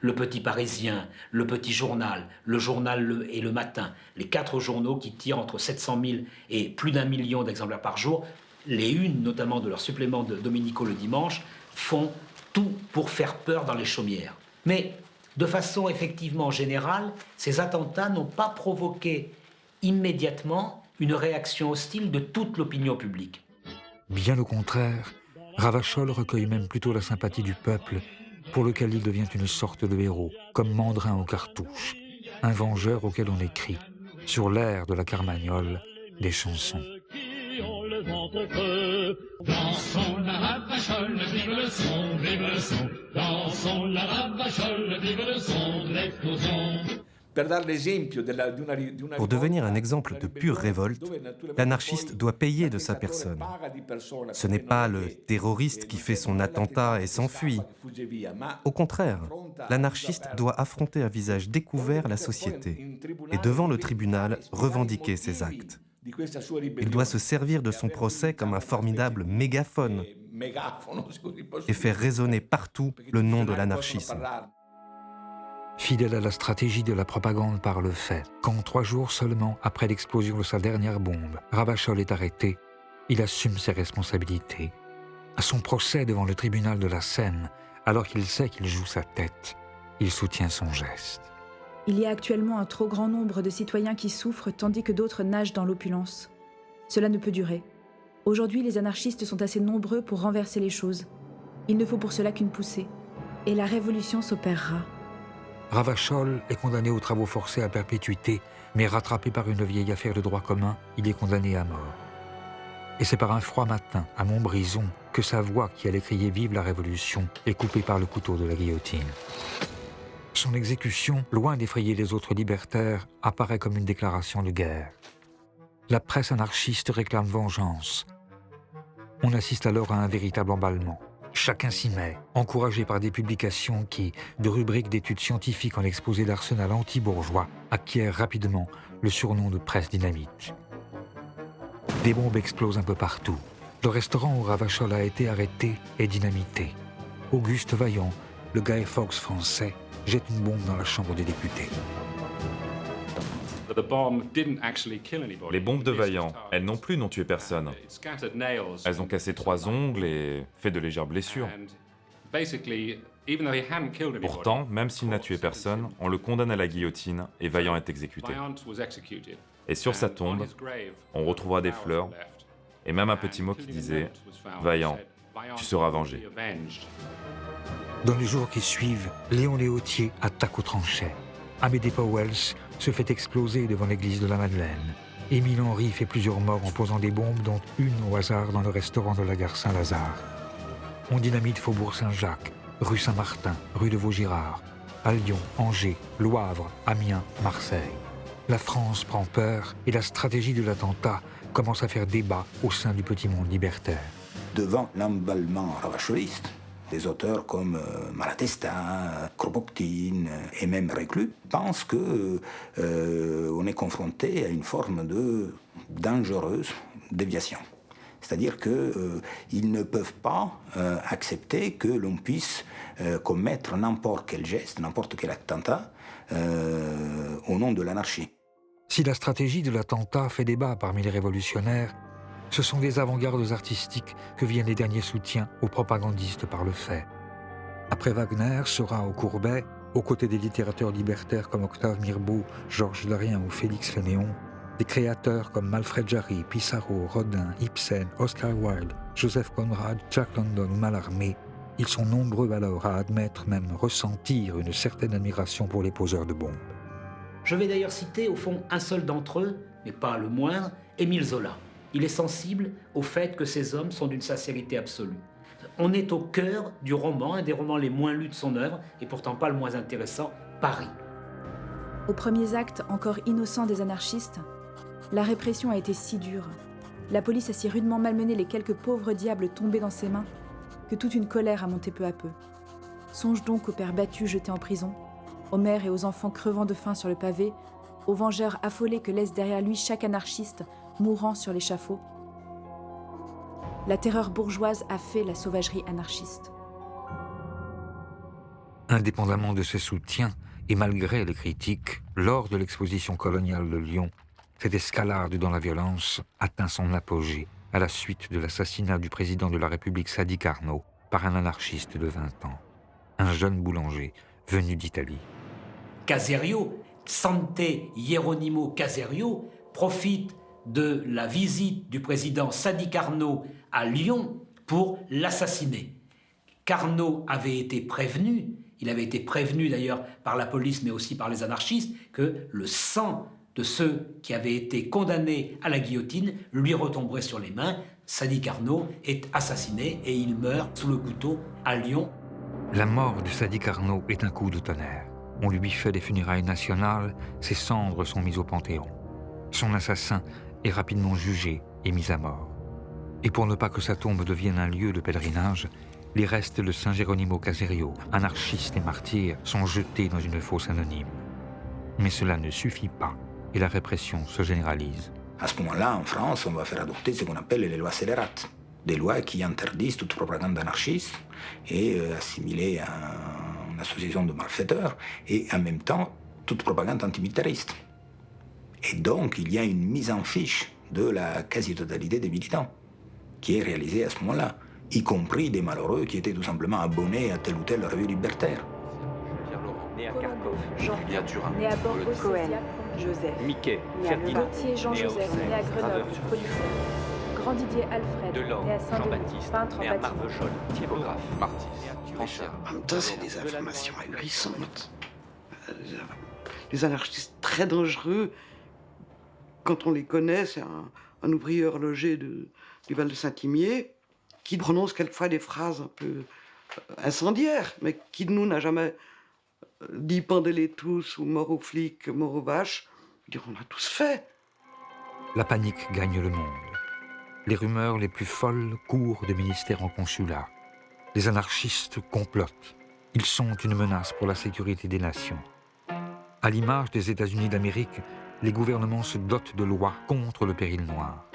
S2: Le Petit Parisien, le Petit Journal, le Journal et le Matin, les 4 journaux qui tirent entre 700 000 et plus d'1 million d'exemplaires par jour, les unes notamment de leur supplément de Domenico le dimanche, font tout pour faire peur dans les chaumières. Mais de façon effectivement générale, ces attentats n'ont pas provoqué immédiatement une réaction hostile de toute l'opinion publique.
S1: Bien au contraire, Ravachol recueille même plutôt la sympathie du peuple, pour lequel il devient une sorte de héros, comme Mandrin aux cartouches, un vengeur auquel on écrit, sur l'air de la Carmagnole, des chansons.
S16: Dansons la Ravachol, vive le son, vive le son. Dansons la Ravachol, vive le son de l'explosion.
S14: Pour devenir un exemple de pure révolte, l'anarchiste doit payer de sa personne. Ce n'est pas le terroriste qui fait son attentat et s'enfuit. Au contraire, l'anarchiste doit affronter à visage découvert la société et devant le tribunal revendiquer ses actes. Il doit se servir de son procès comme un formidable mégaphone et faire résonner partout le nom de l'anarchisme.
S1: Fidèle à la stratégie de la propagande par le fait, quand 3 jours seulement après l'explosion de sa dernière bombe, Ravachol est arrêté, il assume ses responsabilités. À son procès devant le tribunal de la Seine, alors qu'il sait qu'il joue sa tête, il soutient son geste.
S5: Il y a actuellement un trop grand nombre de citoyens qui souffrent tandis que d'autres nagent dans l'opulence. Cela ne peut durer. Aujourd'hui, les anarchistes sont assez nombreux pour renverser les choses. Il ne faut pour cela qu'une poussée. Et la révolution s'opérera.
S1: Ravachol est condamné aux travaux forcés à perpétuité, mais rattrapé par une vieille affaire de droit commun, il est condamné à mort. Et c'est par un froid matin, à Montbrison, que sa voix qui allait crier « Vive la Révolution » est coupée par le couteau de la guillotine. Son exécution, loin d'effrayer les autres libertaires, apparaît comme une déclaration de guerre. La presse anarchiste réclame vengeance. On assiste alors à un véritable emballement. Chacun s'y met, encouragé par des publications qui, de rubriques d'études scientifiques en exposé d'arsenal anti-bourgeois, acquièrent rapidement le surnom de presse dynamite. Des bombes explosent un peu partout. Le restaurant où Ravachol a été arrêté est dynamité. Auguste Vaillant, le Guy Fawkes français, jette une bombe dans la Chambre des députés.
S11: Les bombes de Vaillant, elles non plus n'ont tué personne. Elles ont cassé 3 ongles et fait de légères blessures. Pourtant, même s'il n'a tué personne, on le condamne à la guillotine et Vaillant est exécuté. Et sur sa tombe, on retrouvera des fleurs et même un petit mot qui disait « Vaillant, tu seras vengé ».
S1: Dans les jours qui suivent, Léon Léautier attaque au tranchet. Amédée Powell se fait exploser devant l'église de la Madeleine. Émile Henry fait plusieurs morts en posant des bombes, dont une au hasard dans le restaurant de la gare Saint-Lazare. On dynamite Faubourg Saint-Jacques, rue Saint-Martin, rue de Vaugirard. à Lyon, Angers, Le Havre, Amiens, Marseille. La France prend peur et la stratégie de l'attentat commence à faire débat au sein du petit monde libertaire.
S4: Devant l'emballement ravacholiste, des auteurs comme Malatesta, Kropotkin et même Reclus pensent qu'on est confronté à une forme de dangereuse déviation. C'est-à-dire qu'ils ne peuvent pas accepter que l'on puisse commettre n'importe quel geste, n'importe quel attentat au nom de l'anarchie.
S1: Si la stratégie de l'attentat fait débat parmi les révolutionnaires, ce sont des avant-gardes artistiques que viennent les derniers soutiens aux propagandistes par le fait. Après Wagner, Seurat ou Courbet, aux côtés des littérateurs libertaires comme Octave Mirbeau, Georges Darien ou Félix Fénéon, des créateurs comme Alfred Jarry, Pissarro, Rodin, Ibsen, Oscar Wilde, Joseph Conrad, Jack London ou Mallarmé, ils sont nombreux alors à admettre, même ressentir une certaine admiration pour les poseurs de bombes.
S2: Je vais d'ailleurs citer au fond un seul d'entre eux, mais pas le moindre, Émile Zola. Il est sensible au fait que ces hommes sont d'une sincérité absolue. On est au cœur du roman, un des romans les moins lus de son œuvre, et pourtant pas le moins intéressant, Paris.
S5: Aux premiers actes encore innocents des anarchistes, la répression a été si dure, la police a si rudement malmené les quelques pauvres diables tombés dans ses mains, que toute une colère a monté peu à peu. Songe donc aux pères battus jetés en prison, aux mères et aux enfants crevant de faim sur le pavé, aux vengeurs affolés que laisse derrière lui chaque anarchiste mourant sur l'échafaud. La terreur bourgeoise a fait la sauvagerie anarchiste.
S1: Indépendamment de ses soutiens et malgré les critiques, lors de l'exposition coloniale de Lyon, cette escalade dans la violence atteint son apogée à la suite de l'assassinat du président de la République Sadi Carnot par un anarchiste de 20 ans, un jeune boulanger venu d'Italie.
S2: Caserio, Sante Hieronimo Caserio, profite de la visite du président Sadi Carnot à Lyon pour l'assassiner. Carnot avait été prévenu, il avait été prévenu d'ailleurs par la police mais aussi par les anarchistes, que le sang de ceux qui avaient été condamnés à la guillotine lui retomberait sur les mains. Sadi Carnot est assassiné et il meurt sous le couteau à Lyon.
S1: La mort de Sadi Carnot est un coup de tonnerre. On lui fait des funérailles nationales, ses cendres sont mises au Panthéon. Son assassin est rapidement jugé et mis à mort. Et pour ne pas que sa tombe devienne un lieu de pèlerinage, les restes de Saint Geronimo Caserio, anarchiste et martyr, sont jetés dans une fosse anonyme. Mais cela ne suffit pas et la répression se généralise.
S4: À ce moment-là, en France, on va faire adopter ce qu'on appelle les lois scélérates, des lois qui interdisent toute propagande anarchiste et assimilée à une association de malfaiteurs, et en même temps toute propagande antimilitariste. Et donc, il y a une mise en fiche de la quasi-totalité des militants, qui est réalisée à ce moment-là, y compris des malheureux qui étaient tout simplement abonnés à telle ou telle revue libertaire.
S17: Né à Kharkov, Julien Turin,
S5: né à Bordeaux,
S17: Cohen,
S5: Joseph,
S17: Mickey,
S5: né à
S17: Ferdinand,
S5: Gauthier Jean-Joseph, né à Grenoble, producteur, Grand Didier Alfred,
S17: Delors,
S5: né à Saint-Denis,
S17: Jean-Baptiste,
S5: peintre en
S17: né à
S5: bâtiment.
S17: Marvejol, typographe, Martis, Richard.
S9: En même temps, c'est des informations ahurissantes. Les anarchistes très dangereux, quand on les connaît, c'est un ouvrier horloger du Val de Saint-Imier qui prononce quelquefois des phrases un peu incendiaires, mais qui de nous n'a jamais dit pendez-les tous ou mort aux flics, mort aux vaches. Je veux dire, on a tous fait.
S1: La panique gagne le monde. Les rumeurs les plus folles courent de ministère en consulat. Les anarchistes complotent. Ils sont une menace pour la sécurité des nations. À l'image des États-Unis d'Amérique, les gouvernements se dotent de lois contre le péril noir.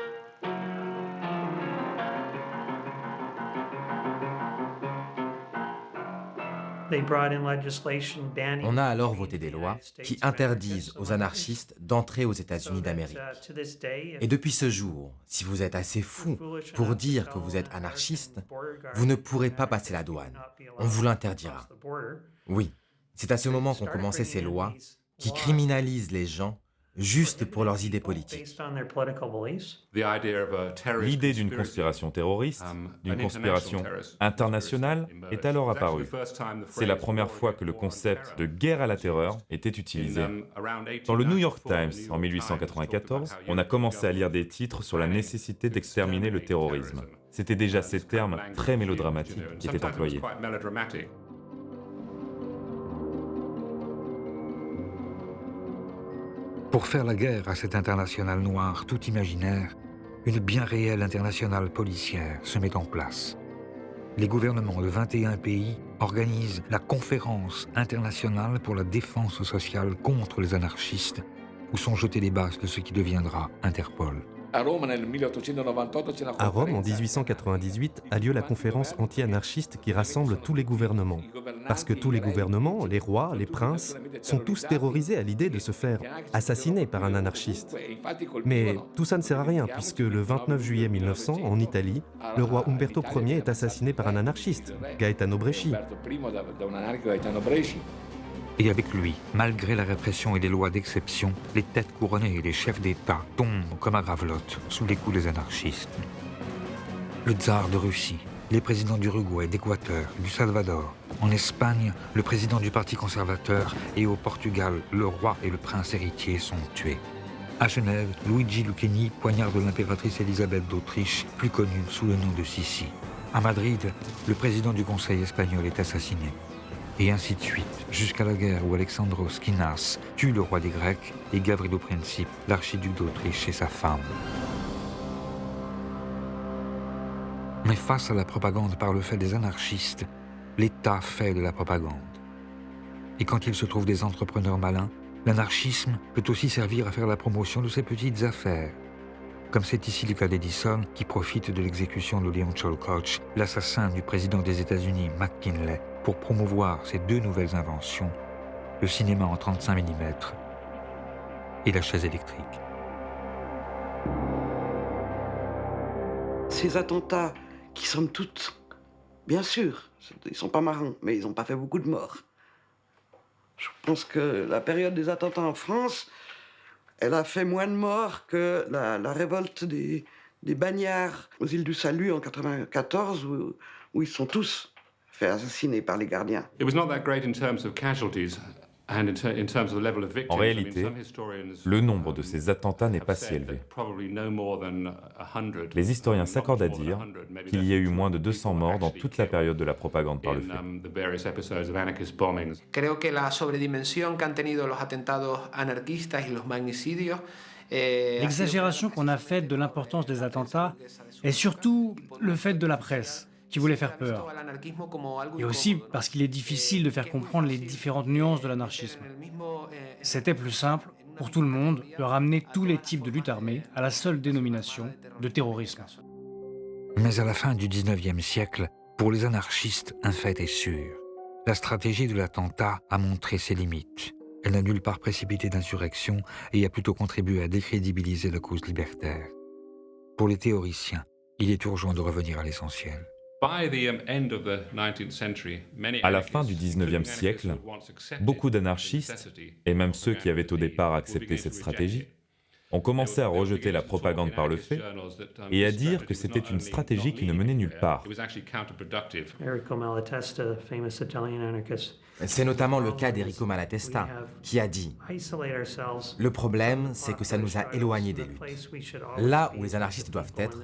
S8: On a alors voté des lois qui interdisent aux anarchistes d'entrer aux États-Unis d'Amérique. Et depuis ce jour, si vous êtes assez fou pour dire que vous êtes anarchiste, vous ne pourrez pas passer la douane. On vous l'interdira. Oui, c'est à ce moment qu'ont commencé ces lois qui criminalisent les gens juste pour leurs idées politiques.
S11: L'idée d'une conspiration terroriste, d'une conspiration internationale, est alors apparue. C'est la première fois que le concept de guerre à la terreur était utilisé. Dans le New York Times, en 1894, on a commencé à lire des titres sur la nécessité d'exterminer le terrorisme. C'était déjà ces termes très mélodramatiques qui étaient employés.
S1: Pour faire la guerre à cette internationale noire tout imaginaire, une bien réelle internationale policière se met en place. Les gouvernements de 21 pays organisent la Conférence internationale pour la défense sociale contre les anarchistes, où sont jetées les bases de ce qui deviendra Interpol.
S14: À Rome, en 1898, a lieu la conférence anti-anarchiste qui rassemble tous les gouvernements. Parce que tous les gouvernements, les rois, les princes, sont tous terrorisés à l'idée de se faire assassiner par un anarchiste. Mais tout ça ne sert à rien, puisque le 29 juillet 1900, en Italie, le roi Umberto Ier est assassiné par un anarchiste, Gaetano Bresci.
S1: Et avec lui, malgré la répression et les lois d'exception, les têtes couronnées et les chefs d'État tombent comme à gravelotte sous les coups des anarchistes. Le tsar de Russie, les présidents d'Uruguay, d'Équateur, du Salvador, en Espagne, le président du Parti conservateur et au Portugal, le roi et le prince héritier sont tués. À Genève, Luigi Lucchini poignarde l'impératrice Élisabeth d'Autriche, plus connue sous le nom de Sissi. À Madrid, le président du Conseil espagnol est assassiné. Et ainsi de suite, jusqu'à la guerre où Alexandros Kinas tue le roi des Grecs et Gavrilo Princip, l'archiduc d'Autriche et sa femme. Mais face à la propagande par le fait des anarchistes, l'État fait de la propagande. Et quand il se trouve des entrepreneurs malins, l'anarchisme peut aussi servir à faire la promotion de ses petites affaires. Comme c'est ici le cas d'Edison, qui profite de l'exécution de Leon Cholkoch, l'assassin du président des États-Unis McKinley, pour promouvoir ses deux nouvelles inventions, le cinéma en 35 mm et la chaise électrique.
S9: Ces attentats qui, somme toute, bien sûr, ils sont pas marrants, mais ils n'ont pas fait beaucoup de morts. Je pense que la période des attentats en France, elle a fait moins de morts que la révolte des bagnards aux îles du Salut en 1994, où ils sont tous fait assassiner par les gardiens.
S11: En réalité, le nombre de ces attentats n'est pas si élevé. Les historiens s'accordent à dire qu'il y a eu moins de 200 morts dans toute la période de la propagande par le fait.
S18: Creo que la sobredimensión que han tenido los atentados anarquistas y los magnicidios.
S15: L'exagération qu'on a faite de l'importance des attentats est surtout le fait de la presse, qui voulait faire peur. Et aussi parce qu'il est difficile de faire comprendre les différentes nuances de l'anarchisme. C'était plus simple, pour tout le monde, de ramener tous les types de lutte armée à la seule dénomination de terrorisme.
S1: Mais à la fin du 19e siècle, pour les anarchistes, un fait est sûr. La stratégie de l'attentat a montré ses limites. Elle n'a nulle part précipité d'insurrection et a plutôt contribué à décrédibiliser la cause libertaire. Pour les théoriciens, il est urgent de revenir à l'essentiel.
S11: À la fin du XIXe siècle, beaucoup d'anarchistes, et même ceux qui avaient au départ accepté cette stratégie, ont commencé à rejeter la propagande par le fait et à dire que c'était une stratégie qui ne menait nulle part.
S8: C'est notamment le cas d'Enrico Malatesta, qui a dit « Le problème, c'est que ça nous a éloignés des luttes. Là où les anarchistes doivent être,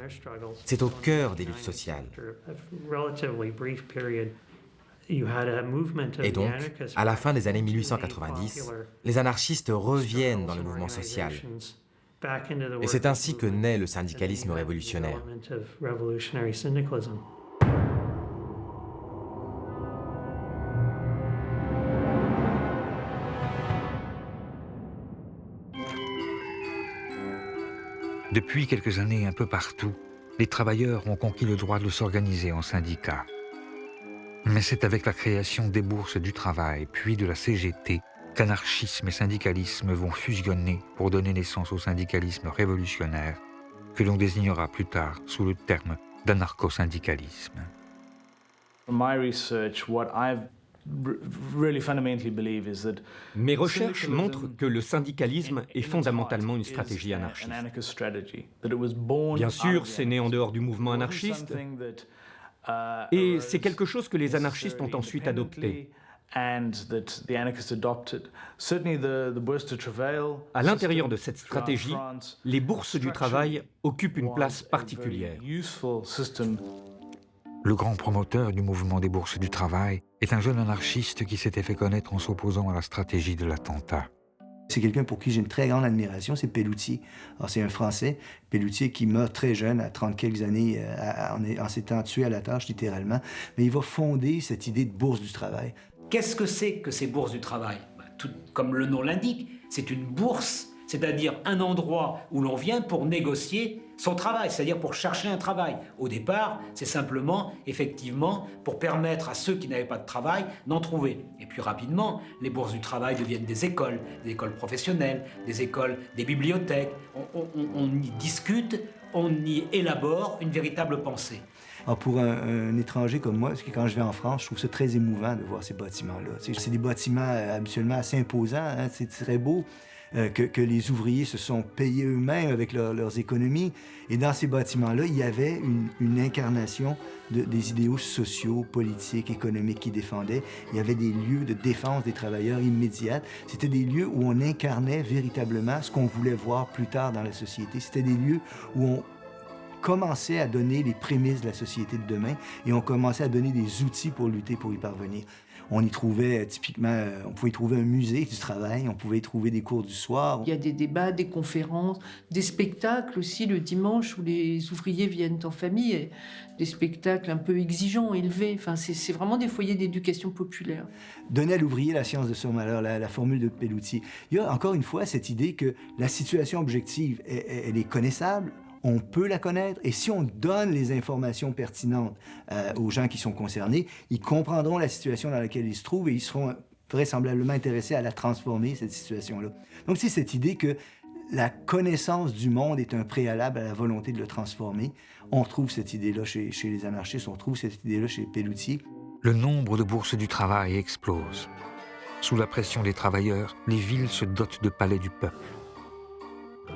S8: c'est au cœur des luttes sociales. » Et donc, à la fin des années 1890, les anarchistes reviennent dans le mouvement social. Et c'est ainsi que naît le syndicalisme révolutionnaire.
S1: Depuis quelques années, un peu partout, les travailleurs ont conquis le droit de s'organiser en syndicats. Mais c'est avec la création des bourses du travail, puis de la CGT, qu'anarchisme et syndicalisme vont fusionner pour donner naissance au syndicalisme révolutionnaire, que l'on désignera plus tard sous le terme d'anarcho-syndicalisme.
S10: Mes recherches montrent que le syndicalisme est fondamentalement une stratégie anarchiste. Bien sûr, c'est né en dehors du mouvement anarchiste, et c'est quelque chose que les anarchistes ont ensuite adopté. À l'intérieur de cette stratégie, les bourses du travail occupent une place particulière.
S1: Le grand promoteur du mouvement des bourses du travail est un jeune anarchiste qui s'était fait connaître en s'opposant à la stratégie de l'attentat.
S3: C'est quelqu'un pour qui j'ai une très grande admiration, c'est Pelloutier. Alors, c'est un Français, Pelloutier, qui meurt très jeune, à 30 quelques années, en s'étant tué à la tâche, littéralement. Mais il va fonder cette idée de bourse du travail.
S2: Qu'est-ce que c'est que ces bourses du travail? Tout comme le nom l'indique, c'est une bourse, c'est-à-dire un endroit où l'on vient pour négocier son travail, c'est-à-dire pour chercher un travail. Au départ, c'est simplement, effectivement, pour permettre à ceux qui n'avaient pas de travail d'en trouver. Et puis rapidement, les bourses du travail deviennent des écoles professionnelles, des écoles, des bibliothèques. On y discute, on y élabore une véritable pensée.
S3: Alors pour un étranger comme moi, parce que quand je vais en France, je trouve ça très émouvant de voir ces bâtiments-là. C'est des bâtiments habituellement assez imposants, hein, c'est très beau. Que les ouvriers se sont payés eux-mêmes avec leurs économies. Et dans ces bâtiments-là, il y avait une incarnation des idéaux sociaux, politiques, économiques qu'ils défendaient. Il y avait des lieux de défense des travailleurs immédiates. C'était des lieux où on incarnait véritablement ce qu'on voulait voir plus tard dans la société. C'était des lieux où on commençait à donner les prémices de la société de demain et on commençait à donner des outils pour lutter pour y parvenir. On y trouvait typiquement, on pouvait y trouver un musée du travail, on pouvait y trouver des cours du soir.
S19: Il y a des débats, des conférences, des spectacles aussi le dimanche où les ouvriers viennent en famille, et des spectacles un peu exigeants, élevés. Enfin, c'est vraiment des foyers d'éducation populaire.
S3: Donner à l'ouvrier la science de son malheur, la formule de Pelloutier. Il y a encore une fois cette idée que la situation objective, elle est connaissable. On peut la connaître, et si on donne les informations pertinentes aux gens qui sont concernés, ils comprendront la situation dans laquelle ils se trouvent et ils seront vraisemblablement intéressés à la transformer, cette situation-là. Donc c'est cette idée que la connaissance du monde est un préalable à la volonté de le transformer. On retrouve cette idée-là chez les anarchistes, on retrouve cette idée-là chez Pelloutier.
S1: Le nombre de bourses du travail explose. Sous la pression des travailleurs, les villes se dotent de palais du peuple.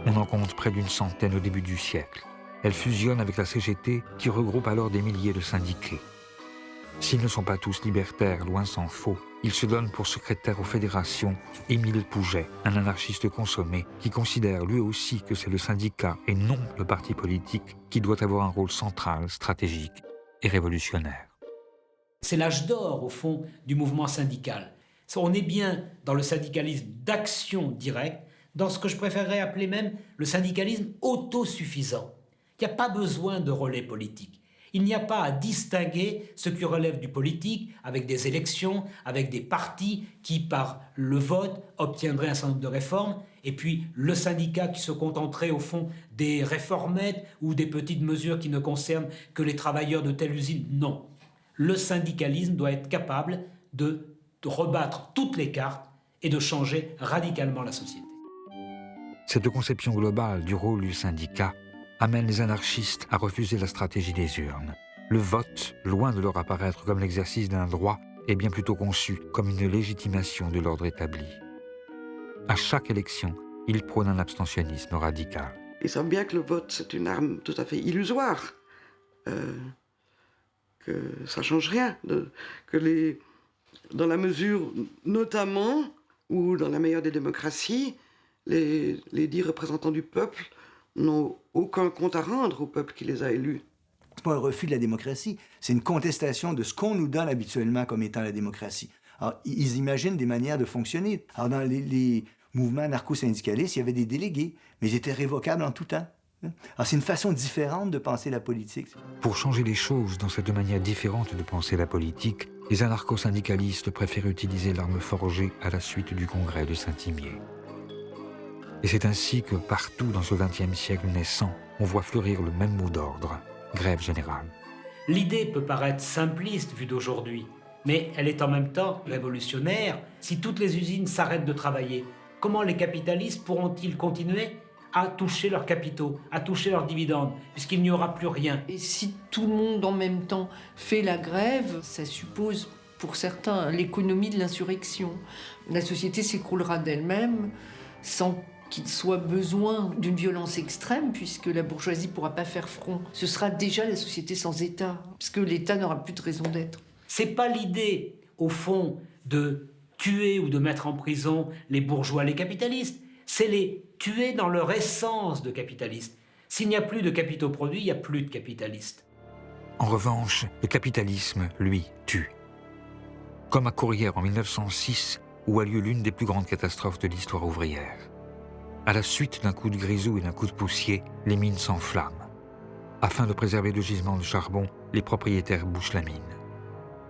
S1: On en compte près d'une centaine au début du siècle. Elle fusionne avec la CGT qui regroupe alors des milliers de syndiqués. S'ils ne sont pas tous libertaires, loin s'en faut, ils se donnent pour secrétaire aux fédérations Émile Pouget, un anarchiste consommé qui considère lui aussi que c'est le syndicat et non le parti politique qui doit avoir un rôle central, stratégique et révolutionnaire.
S2: C'est l'âge d'or, au fond, du mouvement syndical. On est bien dans le syndicalisme d'action directe, dans ce que je préférerais appeler même le syndicalisme autosuffisant. Il n'y a pas besoin de relais politique. Il n'y a pas à distinguer ce qui relève du politique avec des élections, avec des partis qui, par le vote, obtiendraient un certain nombre de réformes, et puis le syndicat qui se contenterait au fond des réformettes ou des petites mesures qui ne concernent que les travailleurs de telle usine. Non. Le syndicalisme doit être capable de rebattre toutes les cartes et de changer radicalement la société.
S1: Cette conception globale du rôle du syndicat amène les anarchistes à refuser la stratégie des urnes. Le vote, loin de leur apparaître comme l'exercice d'un droit, est bien plutôt conçu comme une légitimation de l'ordre établi. À chaque élection, ils prônent un abstentionnisme radical.
S9: Ils savent bien que le vote, c'est une arme tout à fait illusoire, que ça ne change rien, dans la mesure, notamment, où dans la meilleure des démocraties, les 10 représentants du peuple n'ont aucun compte à rendre au peuple qui les a élus.
S3: C'est pas un refus de la démocratie, c'est une contestation de ce qu'on nous donne habituellement comme étant la démocratie. Alors, ils imaginent des manières de fonctionner. Alors, dans les mouvements anarcho-syndicalistes, il y avait des délégués, mais ils étaient révocables en tout temps. Alors, c'est une façon différente de penser la politique.
S1: Pour changer les choses dans cette manière différente de penser la politique, les anarcho-syndicalistes préfèrent utiliser l'arme forgée à la suite du congrès de Saint-Imier. Et c'est ainsi que partout dans ce XXe siècle naissant, on voit fleurir le même mot d'ordre, grève générale.
S2: L'idée peut paraître simpliste vue d'aujourd'hui, mais elle est en même temps révolutionnaire. Si toutes les usines s'arrêtent de travailler, comment les capitalistes pourront-ils continuer à toucher leurs capitaux, à toucher leurs dividendes, puisqu'il n'y aura plus rien?
S19: Et si tout le monde en même temps fait la grève, ça suppose pour certains l'économie de l'insurrection. La société s'écroulera d'elle-même sans qu'il soit besoin d'une violence extrême, puisque la bourgeoisie ne pourra pas faire front. Ce sera déjà la société sans État, puisque l'État n'aura plus de raison d'être.
S2: C'est pas l'idée, au fond, de tuer ou de mettre en prison les bourgeois, les capitalistes. C'est les tuer dans leur essence de capitalistes. S'il n'y a plus de capitaux produits, il n'y a plus de capitalistes.
S1: En revanche, le capitalisme, lui, tue. Comme à Courrières en 1906, où a lieu l'une des plus grandes catastrophes de l'histoire ouvrière. À la suite d'un coup de grisou et d'un coup de poussier, les mines s'enflamment. Afin de préserver le gisement de charbon, les propriétaires bouchent la mine.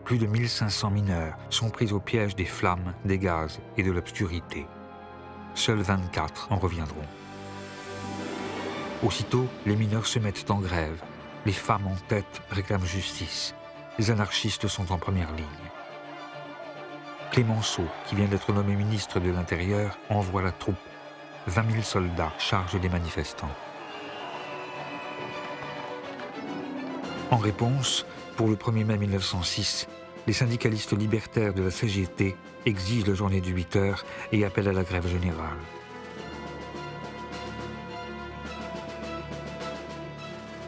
S1: Plus de 1500 mineurs sont pris au piège des flammes, des gaz et de l'obscurité. Seuls 24 en reviendront. Aussitôt, les mineurs se mettent en grève. Les femmes en tête réclament justice. Les anarchistes sont en première ligne. Clémenceau, qui vient d'être nommé ministre de l'Intérieur, envoie la troupe. 20 000 soldats chargent les manifestants. En réponse, pour le 1er mai 1906, les syndicalistes libertaires de la CGT exigent la journée de 8 heures et appellent à la grève générale.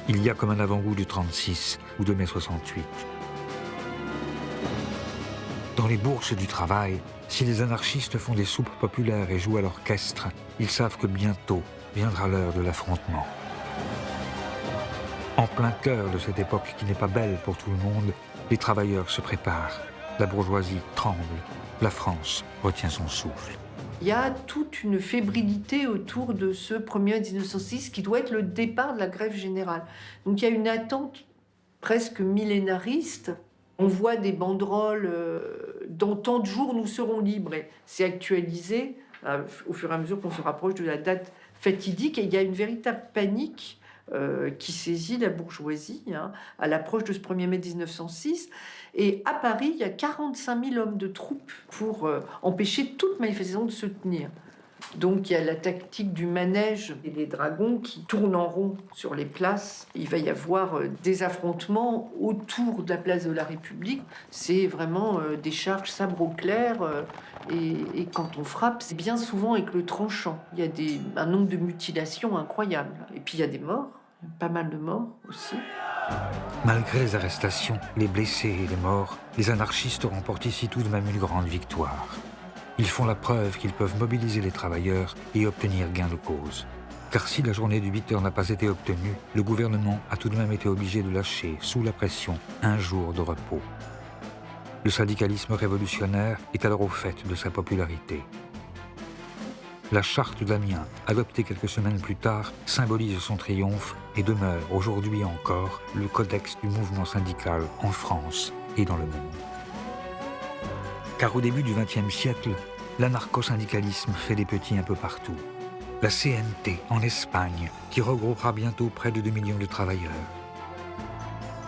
S1: Il y a comme un avant-goût du 36 ou de mai 68. Dans les bourses du travail, si les anarchistes font des soupes populaires et jouent à l'orchestre, ils savent que bientôt viendra l'heure de l'affrontement. En plein cœur de cette époque qui n'est pas belle pour tout le monde, les travailleurs se préparent. La bourgeoisie tremble. La France retient son souffle.
S19: Il y a toute une fébrilité autour de ce 1er mai 1906 qui doit être le départ de la grève générale. Donc il y a une attente presque millénariste. On voit des banderoles dans tant de jours nous serons libres. C'est actualisé au fur et à mesure qu'on se rapproche de la date fatidique. Et il y a une véritable panique qui saisit la bourgeoisie à l'approche de ce 1er mai 1906. Et à Paris, il y a 45 000 hommes de troupes pour empêcher toute manifestation de se tenir. Donc il y a la tactique du manège et des dragons qui tournent en rond sur les places. Il va y avoir des affrontements autour de la place de la République. C'est vraiment des charges sabre au clair. Et quand on frappe, c'est bien souvent avec le tranchant. Il y a un nombre de mutilations incroyable. Et puis il y a des morts, pas mal de morts aussi.
S1: Malgré les arrestations, les blessés et les morts, les anarchistes remportent ici tout de même une grande victoire. Ils font la preuve qu'ils peuvent mobiliser les travailleurs et obtenir gain de cause. Car si la journée du 8 heures n'a pas été obtenue, le gouvernement a tout de même été obligé de lâcher, sous la pression, un jour de repos. Le syndicalisme révolutionnaire est alors au fait de sa popularité. La charte d'Amiens, adoptée quelques semaines plus tard, symbolise son triomphe et demeure aujourd'hui encore le codex du mouvement syndical en France et dans le monde. Car au début du XXe siècle, l'anarcho-syndicalisme fait des petits un peu partout. La CNT en Espagne, qui regroupera bientôt près de 2 millions de travailleurs.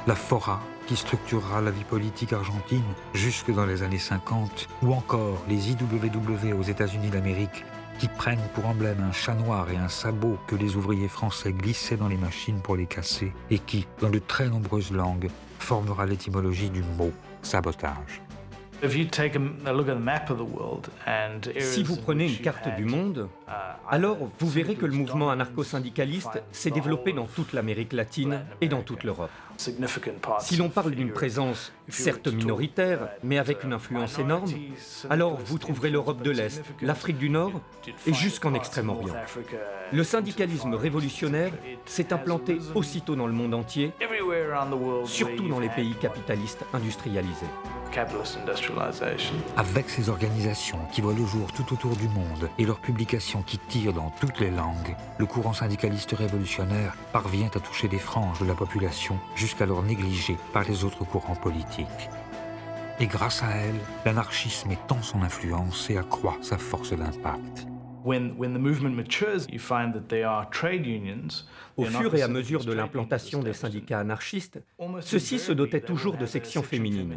S1: La FORA, qui structurera la vie politique argentine jusque dans les années 50, ou encore les IWW aux États-Unis d'Amérique, qui prennent pour emblème un chat noir et un sabot que les ouvriers français glissaient dans les machines pour les casser, et qui, dans de très nombreuses langues, formera l'étymologie du mot sabotage.
S10: Si vous prenez une carte du monde, alors vous verrez que le mouvement anarcho-syndicaliste s'est développé dans toute l'Amérique latine et dans toute l'Europe. Si l'on parle d'une présence certes minoritaire, mais avec une influence énorme, alors vous trouverez l'Europe de l'Est, l'Afrique du Nord et jusqu'en Extrême-Orient. Le syndicalisme révolutionnaire s'est implanté aussitôt dans le monde entier, surtout dans les pays capitalistes industrialisés.
S1: Avec ces organisations qui voient le jour tout autour du monde et leurs publications qui tirent dans toutes les langues, le courant syndicaliste révolutionnaire parvient à toucher des franges de la population jusqu'alors négligées par les autres courants politiques. Et grâce à elle, l'anarchisme étend son influence et accroît sa force d'impact.
S10: Au fur et à mesure de l'implantation des syndicats anarchistes, ceux-ci se dotaient toujours de sections féminines.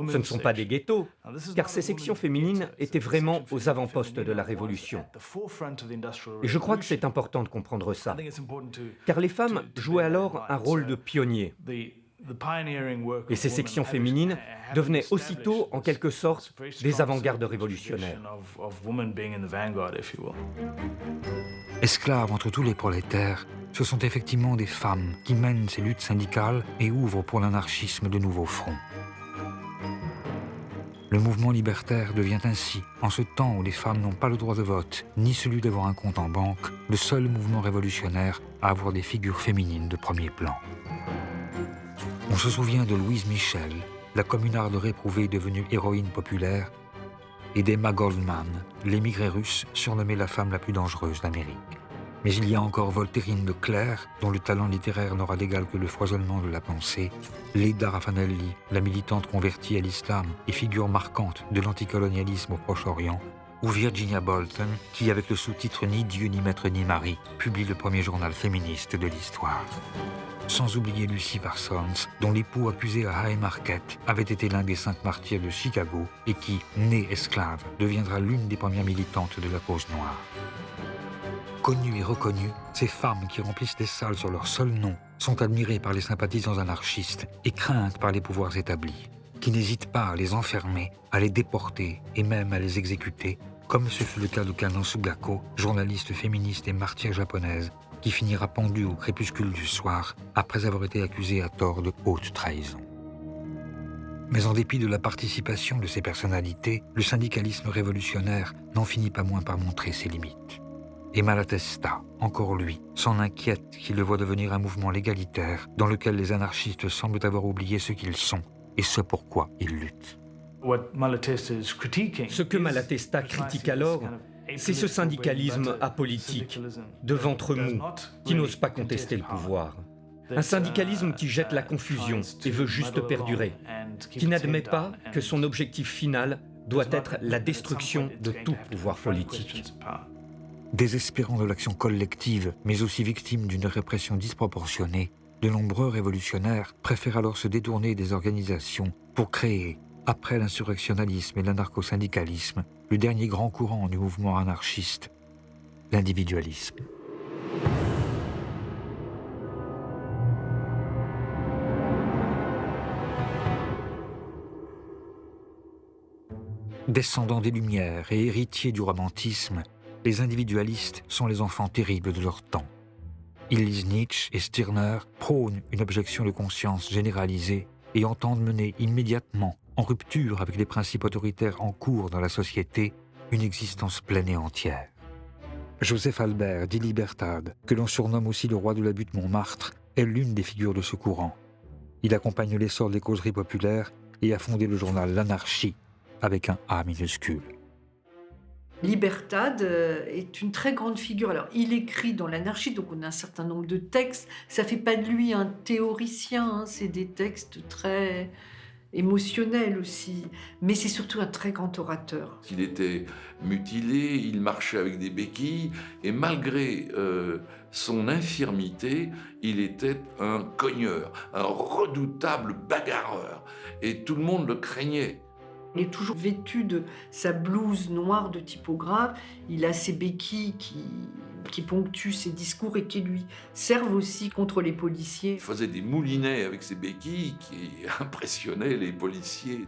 S10: Ce ne sont pas des ghettos, car ces sections féminines étaient vraiment aux avant-postes de la Révolution. Et je crois que c'est important de comprendre ça, car les femmes jouaient alors un rôle de pionniers. Et ces sections féminines devenaient aussitôt, en quelque sorte, des avant-gardes révolutionnaires.
S1: Esclaves entre tous les prolétaires, ce sont effectivement des femmes qui mènent ces luttes syndicales et ouvrent pour l'anarchisme de nouveaux fronts. Le mouvement libertaire devient ainsi, en ce temps où les femmes n'ont pas le droit de vote, ni celui d'avoir un compte en banque, le seul mouvement révolutionnaire à avoir des figures féminines de premier plan. On se souvient de Louise Michel, la communarde réprouvée devenue héroïne populaire, et d'Emma Goldman, l'émigrée russe surnommée la femme la plus dangereuse d'Amérique. Mais il y a encore Voltairine Leclerc, dont le talent littéraire n'aura d'égal que le foisonnement de la pensée, Leda Raffanelli, la militante convertie à l'islam et figure marquante de l'anticolonialisme au Proche-Orient, ou Virginia Bolton, qui, avec le sous-titre « Ni Dieu, ni Maître, ni Marie », publie le premier journal féministe de l'histoire. Sans oublier Lucy Parsons, dont l'époux accusé à Haymarket avait été l'un des 5 martyrs de Chicago et qui, née esclave, deviendra l'une des premières militantes de la cause noire. Connues et reconnues, ces femmes qui remplissent des salles sur leur seul nom sont admirées par les sympathisants anarchistes et craintes par les pouvoirs établis, qui n'hésitent pas à les enfermer, à les déporter et même à les exécuter, comme ce fut le cas de Kano Sugako, journaliste féministe et martyre japonaise, qui finira pendue au crépuscule du soir après avoir été accusée à tort de haute trahison. Mais en dépit de la participation de ces personnalités, le syndicalisme révolutionnaire n'en finit pas moins par montrer ses limites. Et Malatesta, encore lui, s'en inquiète qu'il le voit devenir un mouvement légalitaire dans lequel les anarchistes semblent avoir oublié ce qu'ils sont et ce pourquoi ils luttent.
S10: Ce que Malatesta critique alors, c'est ce syndicalisme apolitique, de ventre mou, qui n'ose pas contester le pouvoir. Un syndicalisme qui jette la confusion et veut juste perdurer, qui n'admet pas que son objectif final doit être la destruction de tout pouvoir politique.
S1: Désespérant de l'action collective, mais aussi victime d'une répression disproportionnée, de nombreux révolutionnaires préfèrent alors se détourner des organisations pour créer, après l'insurrectionnalisme et l'anarcho-syndicalisme, le dernier grand courant du mouvement anarchiste, l'individualisme. Descendants des Lumières et héritiers du romantisme, les individualistes sont les enfants terribles de leur temps. Ils lisent Nietzsche et Stirner, prônent une objection de conscience généralisée et entendent mener immédiatement, en rupture avec les principes autoritaires en cours dans la société, une existence pleine et entière. Joseph Albert, dit Libertad, que l'on surnomme aussi le roi de la butte Montmartre, est l'une des figures de ce courant. Il accompagne l'essor des causeries populaires et a fondé le journal L'Anarchie, avec un A minuscule.
S19: Libertad est une très grande figure. Alors, il écrit dans l'anarchie, donc on a un certain nombre de textes. Ça ne fait pas de lui un théoricien, hein. C'est des textes très émotionnels aussi. Mais c'est surtout un très grand orateur.
S20: Il était mutilé, il marchait avec des béquilles, et malgré son infirmité, il était un cogneur, un redoutable bagarreur. Et tout le monde le craignait.
S19: Il est toujours vêtu de sa blouse noire de typographe. Il a ses béquilles qui ponctuent ses discours et qui lui servent aussi contre les policiers.
S20: Il faisait des moulinets avec ses béquilles qui impressionnaient les policiers.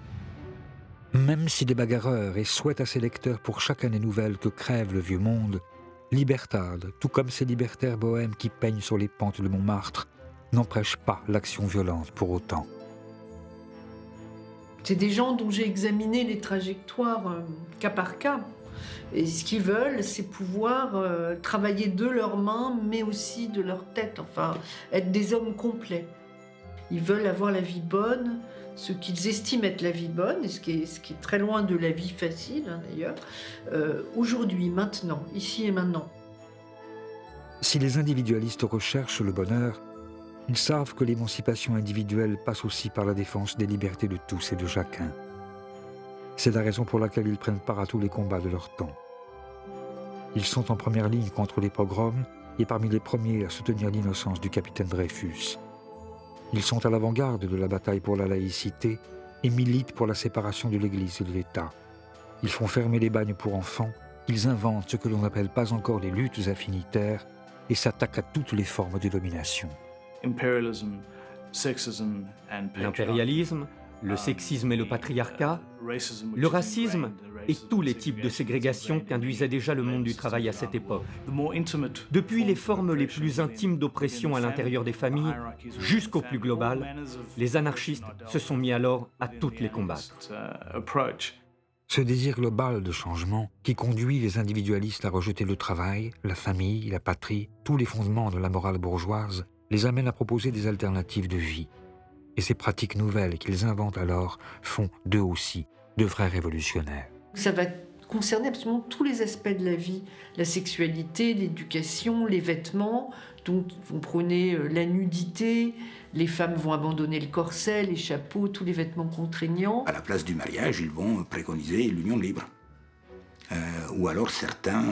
S1: Même s'il est bagarreur et souhaite à ses lecteurs pour chaque année nouvelle que crève le vieux monde, Libertad, tout comme ces libertaires bohèmes qui peignent sur les pentes de Montmartre, n'empêche pas l'action violente pour autant.
S19: C'est des gens dont j'ai examiné les trajectoires cas par cas. Et ce qu'ils veulent, c'est pouvoir travailler de leurs mains, mais aussi de leur tête, enfin, être des hommes complets. Ils veulent avoir la vie bonne, ce qu'ils estiment être la vie bonne, et ce qui est très loin de la vie facile, hein, d'ailleurs, aujourd'hui, maintenant, ici et maintenant.
S1: Si les individualistes recherchent le bonheur, ils savent que l'émancipation individuelle passe aussi par la défense des libertés de tous et de chacun. C'est la raison pour laquelle ils prennent part à tous les combats de leur temps. Ils sont en première ligne contre les pogroms et parmi les premiers à soutenir l'innocence du capitaine Dreyfus. Ils sont à l'avant-garde de la bataille pour la laïcité et militent pour la séparation de l'Église et de l'État. Ils font fermer les bagnes pour enfants, ils inventent ce que l'on n'appelle pas encore les luttes affinitaires et s'attaquent à toutes les formes de domination.
S10: L'impérialisme, le sexisme et le patriarcat, le racisme et tous les types de ségrégation qu'induisait déjà le monde du travail à cette époque. Depuis les formes les plus intimes d'oppression à l'intérieur des familles jusqu'au plus global, les anarchistes se sont mis alors à toutes les combattre.
S1: Ce désir global de changement qui conduit les individualistes à rejeter le travail, la famille, la patrie, tous les fondements de la morale bourgeoise, les amène à proposer des alternatives de vie. Et ces pratiques nouvelles qu'ils inventent alors font d'eux aussi de vrais révolutionnaires.
S19: Ça va concerner absolument tous les aspects de la vie, la sexualité, l'éducation, les vêtements. Donc, vous prenez la nudité, les femmes vont abandonner le corset, les chapeaux, tous les vêtements contraignants.
S4: À la place du mariage, ils vont préconiser l'union libre. Ou alors certains,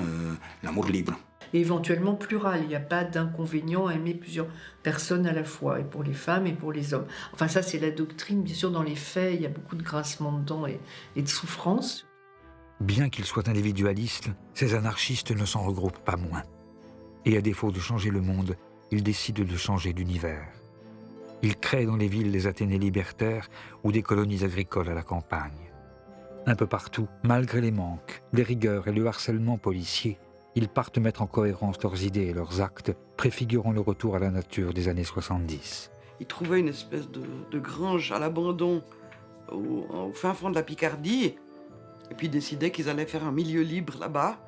S4: l'amour libre.
S19: Et éventuellement plural, il n'y a pas d'inconvénient à aimer plusieurs personnes à la fois, et pour les femmes et pour les hommes. Enfin ça c'est la doctrine, bien sûr dans les faits, il y a beaucoup de grincements de dents et de souffrances.
S1: Bien qu'ils soient individualistes, ces anarchistes ne s'en regroupent pas moins. Et à défaut de changer le monde, ils décident de changer d'univers. Ils créent dans les villes des Athénées libertaires ou des colonies agricoles à la campagne. Un peu partout, malgré les manques, les rigueurs et le harcèlement policier, ils partent mettre en cohérence leurs idées et leurs actes, préfigurant le retour à la nature des années 70.
S9: Ils trouvaient une espèce de grange à l'abandon au fin fond de la Picardie, et puis décidaient qu'ils allaient faire un milieu libre là-bas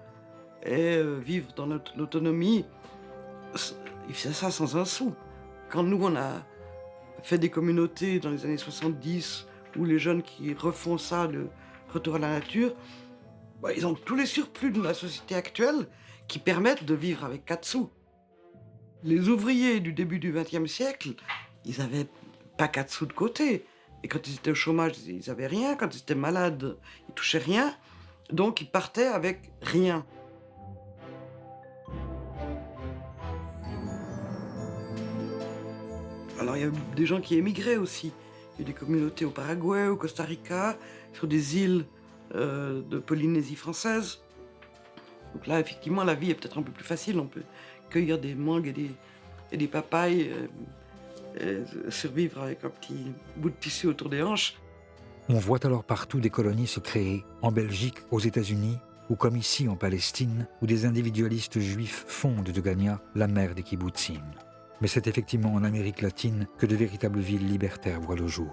S9: et vivre dans l'autonomie. Ils faisaient ça sans un sou. Quand nous, on a fait des communautés dans les années 70, où les jeunes qui refont ça, le retour à la nature, ils ont tous les surplus de la société actuelle qui permettent de vivre avec 4 sous. Les ouvriers du début du XXe siècle, ils n'avaient pas 4 sous de côté. Et quand ils étaient au chômage, ils n'avaient rien. Quand ils étaient malades, ils touchaient rien. Donc ils partaient avec rien. Alors il y a des gens qui émigraient aussi. Il y a des communautés au Paraguay, au Costa Rica, sur des îles de Polynésie française. Donc là, effectivement, la vie est peut-être un peu plus facile. On peut cueillir des mangues et des papayes, et survivre avec un petit bout de tissu autour des hanches.
S1: On voit alors partout des colonies se créer, en Belgique, aux États-Unis, ou comme ici en Palestine, où des individualistes juifs fondent de Gagna la mer des kibbutzim. Mais c'est effectivement en Amérique latine que de véritables villes libertaires voient le jour.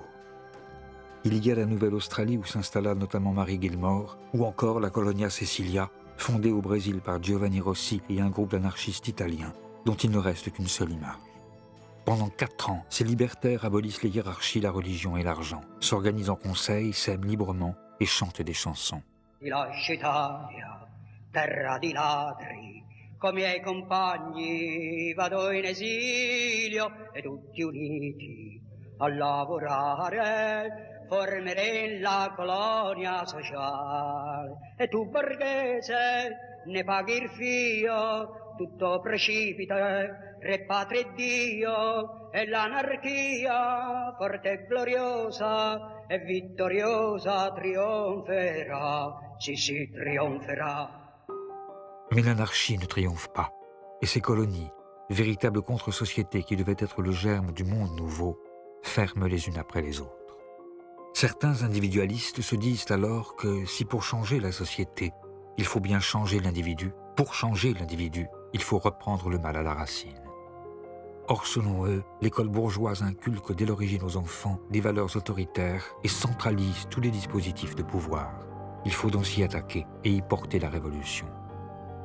S1: Il y a la Nouvelle-Australie où s'installa notamment Mary Gilmore, ou encore la Colonia Cecilia, fondée au Brésil par Giovanni Rossi et un groupe d'anarchistes italiens, dont il ne reste qu'une seule image. Pendant 4 ans, ces libertaires abolissent les hiérarchies, la religion et l'argent, s'organisent en conseil, s'aiment librement et chantent des chansons.
S21: Terra di ladri, coi miei compagni vado in esilio e tutti uniti a lavorare formeremo la colonia sociale e tu borghese ne paghi il fio, tutto precipita, re patria e Dio e l'anarchia forte e gloriosa e vittoriosa trionferà, sì trionferà.
S1: Mais l'anarchie ne triomphe pas, et ces colonies, véritables contre-sociétés qui devaient être le germe du monde nouveau, ferment les unes après les autres. Certains individualistes se disent alors que si pour changer la société, il faut bien changer l'individu, pour changer l'individu, il faut reprendre le mal à la racine. Or, selon eux, l'école bourgeoise inculque dès l'origine aux enfants des valeurs autoritaires et centralise tous les dispositifs de pouvoir. Il faut donc s'y attaquer et y porter la révolution.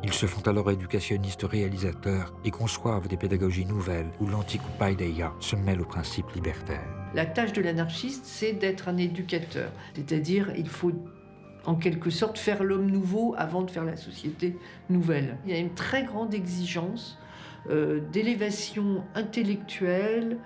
S1: Ils se font alors éducationnistes réalisateurs et conçoivent des pédagogies nouvelles où l'antique paideia se mêle aux principes libertaires.
S19: La tâche de l'anarchiste, c'est d'être un éducateur. C'est-à-dire, il faut en quelque sorte faire l'homme nouveau avant de faire la société nouvelle. Il y a une très grande exigence d'élévation intellectuelle,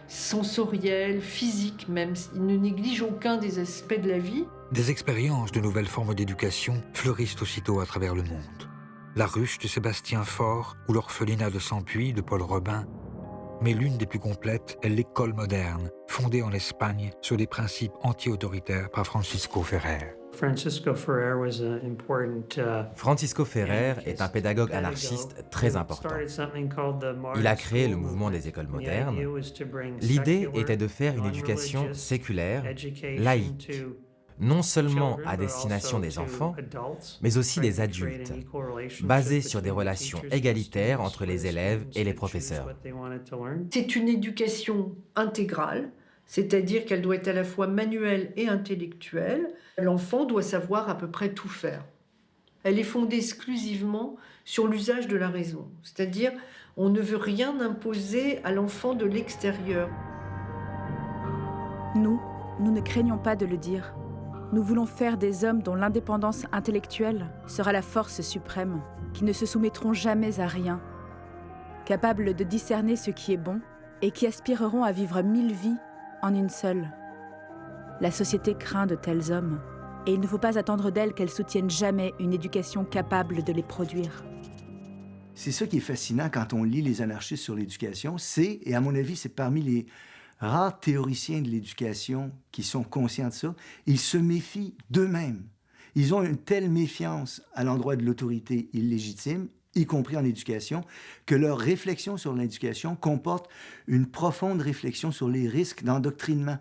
S19: sensorielle, physique même. Il ne néglige aucun des aspects de la vie.
S1: Des expériences de nouvelles formes d'éducation fleurissent aussitôt à travers le monde. La ruche de Sébastien Faure ou l'orphelinat de Sampuy de Paul Robin. Mais l'une des plus complètes est l'école moderne, fondée en Espagne sur des principes anti-autoritaires par Francisco Ferrer.
S8: Francisco Ferrer est un pédagogue anarchiste très important. Il a créé le mouvement des écoles modernes. L'idée était de faire une éducation séculaire, laïque, non seulement à destination des enfants, mais aussi des adultes, basée sur des relations égalitaires entre les élèves et les professeurs.
S19: C'est une éducation intégrale, c'est-à-dire qu'elle doit être à la fois manuelle et intellectuelle. L'enfant doit savoir à peu près tout faire. Elle est fondée exclusivement sur l'usage de la raison, c'est-à-dire on ne veut rien imposer à l'enfant de l'extérieur.
S5: Nous ne craignons pas de le dire. Nous voulons faire des hommes dont l'indépendance intellectuelle sera la force suprême, qui ne se soumettront jamais à rien, capables de discerner ce qui est bon et qui aspireront à vivre 1000 vies en une seule. La société craint de tels hommes, et il ne faut pas attendre d'elles qu'elles soutiennent jamais une éducation capable de les produire.
S3: C'est ça qui est fascinant quand on lit les anarchistes sur l'éducation, et à mon avis, c'est parmi les rares théoriciens de l'éducation qui sont conscients de ça, ils se méfient d'eux-mêmes. Ils ont une telle méfiance à l'endroit de l'autorité illégitime, y compris en éducation, que leur réflexion sur l'éducation comporte une profonde réflexion sur les risques d'endoctrinement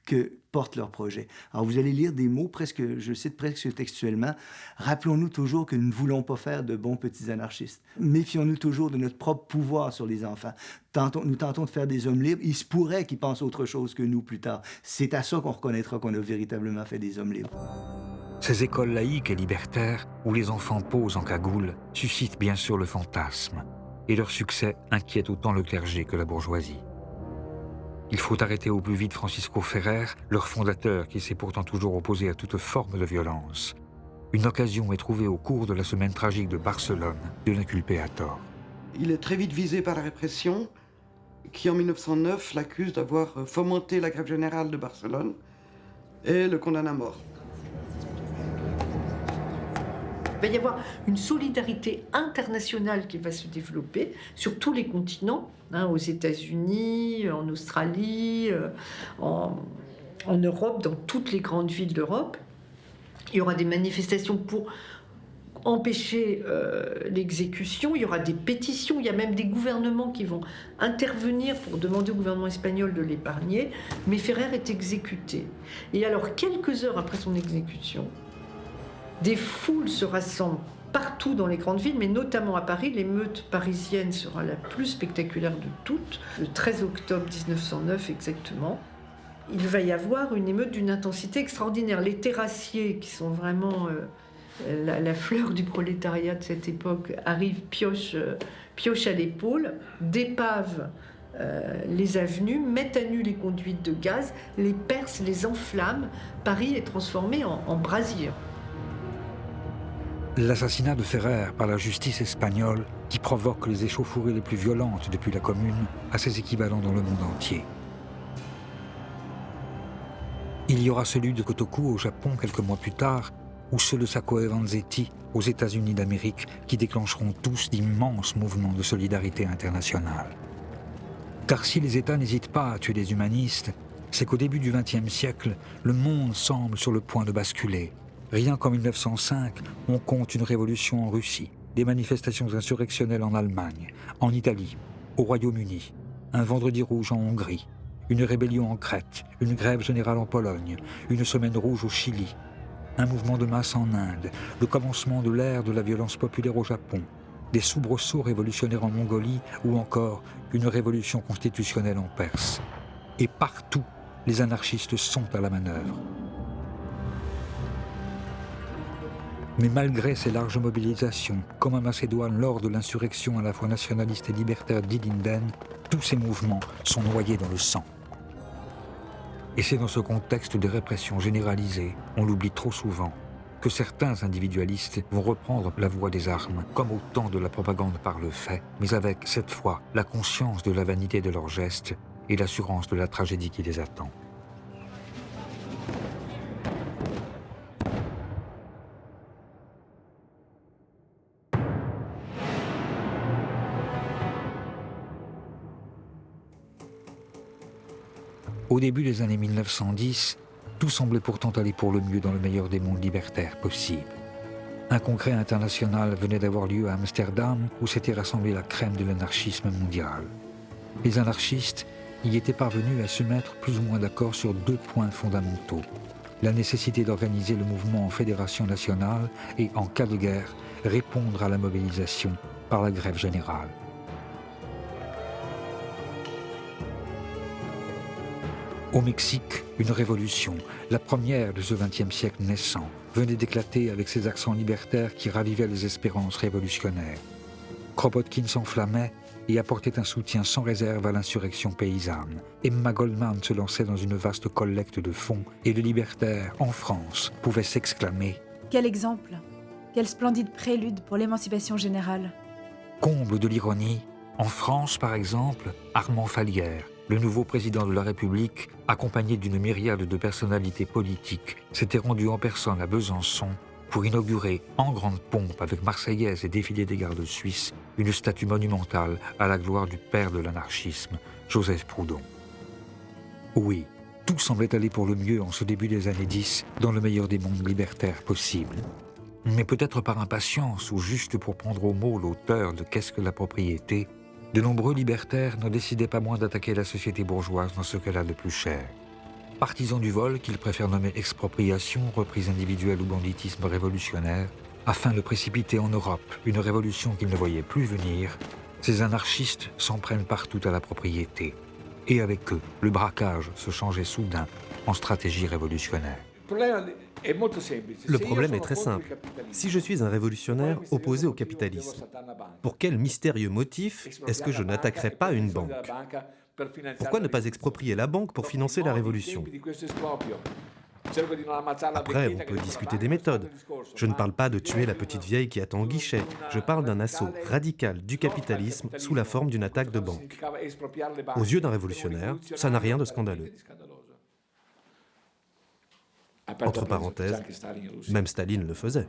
S3: que portent leurs projets. Alors, vous allez lire des mots, je cite presque textuellement, « Rappelons-nous toujours que nous ne voulons pas faire de bons petits anarchistes. Méfions-nous toujours de notre propre pouvoir sur les enfants. Nous tentons de faire des hommes libres. Il se pourrait qu'ils pensent autre chose que nous plus tard. C'est à ça qu'on reconnaîtra qu'on a véritablement fait des hommes libres. »
S1: Ces écoles laïques et libertaires, où les enfants posent en cagoule, suscitent bien sûr le fantasme, et leur succès inquiète autant le clergé que la bourgeoisie. Il faut arrêter au plus vite Francisco Ferrer, leur fondateur qui s'est pourtant toujours opposé à toute forme de violence. Une occasion est trouvée au cours de la semaine tragique de Barcelone de l'inculper à tort.
S9: Il est très vite visé par la répression, qui en 1909 l'accuse d'avoir fomenté la grève générale de Barcelone et le condamne à mort.
S19: Il va y avoir une solidarité internationale qui va se développer sur tous les continents, aux États-Unis, en Australie, en Europe, dans toutes les grandes villes d'Europe. Il y aura des manifestations pour empêcher l'exécution, il y aura des pétitions, il y a même des gouvernements qui vont intervenir pour demander au gouvernement espagnol de l'épargner, mais Ferrer est exécuté. Et alors, quelques heures après son exécution, des foules se rassemblent partout dans les grandes villes, mais notamment à Paris. L'émeute parisienne sera la plus spectaculaire de toutes, le 13 octobre 1909 exactement. Il va y avoir une émeute d'une intensité extraordinaire. Les terrassiers, qui sont vraiment la fleur du prolétariat de cette époque, arrivent pioche à l'épaule, dépavent les avenues, mettent à nu les conduites de gaz, les percent, les enflamment. Paris est transformé en brasier.
S1: L'assassinat de Ferrer par la justice espagnole, qui provoque les échauffourées les plus violentes depuis la Commune, a ses équivalents dans le monde entier. Il y aura celui de Kotoku au Japon quelques mois plus tard, ou ceux de Sacco et Vanzetti aux États-Unis d'Amérique, qui déclencheront tous d'immenses mouvements de solidarité internationale. Car si les États n'hésitent pas à tuer des humanistes, c'est qu'au début du XXe siècle, le monde semble sur le point de basculer. Rien qu'en 1905, on compte une révolution en Russie, des manifestations insurrectionnelles en Allemagne, en Italie, au Royaume-Uni, un vendredi rouge en Hongrie, une rébellion en Crète, une grève générale en Pologne, une semaine rouge au Chili, un mouvement de masse en Inde, le commencement de l'ère de la violence populaire au Japon, des soubresauts révolutionnaires en Mongolie ou encore une révolution constitutionnelle en Perse. Et partout, les anarchistes sont à la manœuvre. Mais malgré ces larges mobilisations, comme à Macédoine lors de l'insurrection à la fois nationaliste et libertaire d'Ilinden, tous ces mouvements sont noyés dans le sang. Et c'est dans ce contexte de répression généralisée, on l'oublie trop souvent, que certains individualistes vont reprendre la voie des armes, comme au temps de la propagande par le fait, mais avec, cette fois, la conscience de la vanité de leurs gestes et l'assurance de la tragédie qui les attend. Au début des années 1910, tout semblait pourtant aller pour le mieux dans le meilleur des mondes libertaires possibles. Un congrès international venait d'avoir lieu à Amsterdam où s'était rassemblée la crème de l'anarchisme mondial. Les anarchistes y étaient parvenus à se mettre plus ou moins d'accord sur 2 points fondamentaux. La nécessité d'organiser le mouvement en fédération nationale et, en cas de guerre, répondre à la mobilisation par la grève générale. Au Mexique, une révolution, la première de ce XXe siècle naissant, venait d'éclater avec ses accents libertaires qui ravivaient les espérances révolutionnaires. Kropotkin s'enflammait et apportait un soutien sans réserve à l'insurrection paysanne. Emma Goldman se lançait dans une vaste collecte de fonds et le libertaire, en France, pouvait s'exclamer
S5: « Quel exemple! Quel splendide prélude pour l'émancipation générale !»
S1: Comble de l'ironie, en France, par exemple, Armand Fallières, le nouveau président de la République, accompagné d'une myriade de personnalités politiques, s'était rendu en personne à Besançon pour inaugurer, en grande pompe avec Marseillaise et défilé des gardes suisses, une statue monumentale à la gloire du père de l'anarchisme, Joseph Proudhon. Oui, tout semblait aller pour le mieux en ce début des années 10, dans le meilleur des mondes libertaires possibles. Mais peut-être par impatience ou juste pour prendre au mot l'auteur de « Qu'est-ce que la propriété ?», de nombreux libertaires ne décidaient pas moins d'attaquer la société bourgeoise dans ce qu'elle a de plus cher. Partisans du vol, qu'ils préfèrent nommer expropriation, reprise individuelle ou banditisme révolutionnaire, afin de précipiter en Europe une révolution qu'ils ne voyaient plus venir, ces anarchistes s'en prennent partout à la propriété. Et avec eux, le braquage se changeait soudain en stratégie révolutionnaire.
S14: Le problème est très simple. Si je suis un révolutionnaire opposé au capitalisme, pour quel mystérieux motif est-ce que je n'attaquerai pas une banque ? Pourquoi ne pas exproprier la banque pour financer la révolution ? Après, on peut discuter des méthodes. Je ne parle pas de tuer la petite vieille qui attend au guichet. Je parle d'un assaut radical du capitalisme sous la forme d'une attaque de banque. Aux yeux d'un révolutionnaire, ça n'a rien de scandaleux. Entre parenthèses, même Staline le faisait.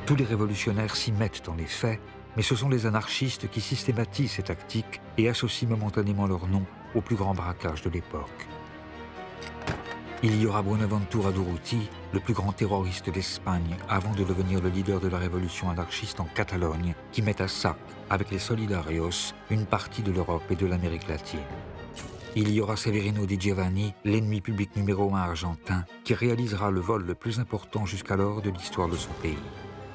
S1: Tous les révolutionnaires s'y mettent en effet, mais ce sont les anarchistes qui systématisent ces tactiques et associent momentanément leur nom au plus grand braquage de l'époque. Il y aura Buenaventura Durruti, le plus grand terroriste d'Espagne, avant de devenir le leader de la révolution anarchiste en Catalogne, qui met à sac, avec les Solidarios, une partie de l'Europe et de l'Amérique latine. Il y aura Severino Di Giovanni, l'ennemi public numéro 1 argentin, qui réalisera le vol le plus important jusqu'alors de l'histoire de son pays.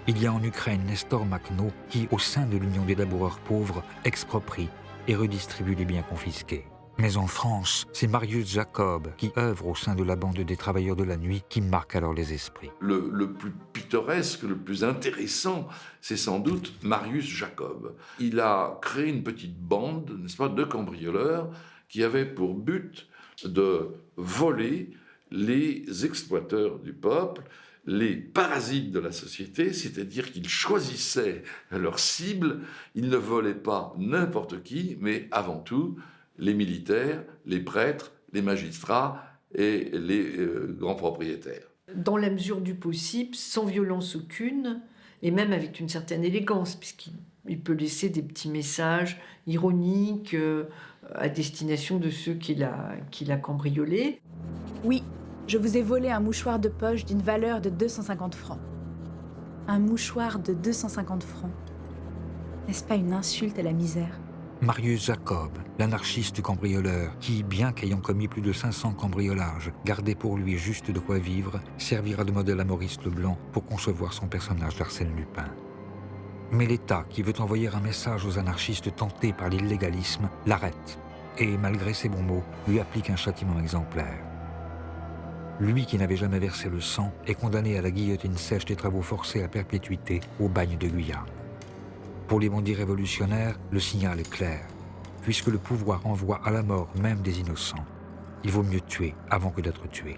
S1: Il y a en Ukraine Nestor Makhno, qui, au sein de l'Union des laboureurs pauvres, exproprie et redistribue les biens confisqués. Mais en France, c'est Marius Jacob, qui œuvre au sein de la bande des travailleurs de la nuit, qui marque alors les esprits.
S20: Le plus pittoresque, le plus intéressant, c'est sans doute Marius Jacob. Il a créé une petite bande, n'est-ce pas, de cambrioleurs qui avait pour but de voler les exploiteurs du peuple, les parasites de la société, c'est-à-dire qu'ils choisissaient leur cible, ils ne volaient pas n'importe qui, mais avant tout les militaires, les prêtres, les magistrats et les grands propriétaires.
S19: Dans la mesure du possible, sans violence aucune, et même avec une certaine élégance, puisqu'il peut laisser des petits messages ironiques à destination de ceux qu'il a cambriolés.
S5: Oui, je vous ai volé un mouchoir de poche d'une valeur de 250 francs. Un mouchoir de 250 francs. N'est-ce pas une insulte à la misère ?
S1: Marius Jacob, l'anarchiste cambrioleur, qui, bien qu'ayant commis plus de 500 cambriolages, gardait pour lui juste de quoi vivre, servira de modèle à Maurice Leblanc pour concevoir son personnage d'Arsène Lupin. Mais l'État, qui veut envoyer un message aux anarchistes tentés par l'illégalisme, l'arrête et, malgré ses bons mots, lui applique un châtiment exemplaire. Lui qui n'avait jamais versé le sang est condamné à la guillotine sèche des travaux forcés à perpétuité au bagne de Guyane. Pour les bandits révolutionnaires, le signal est clair. Puisque le pouvoir envoie à la mort même des innocents, il vaut mieux tuer avant que d'être tué.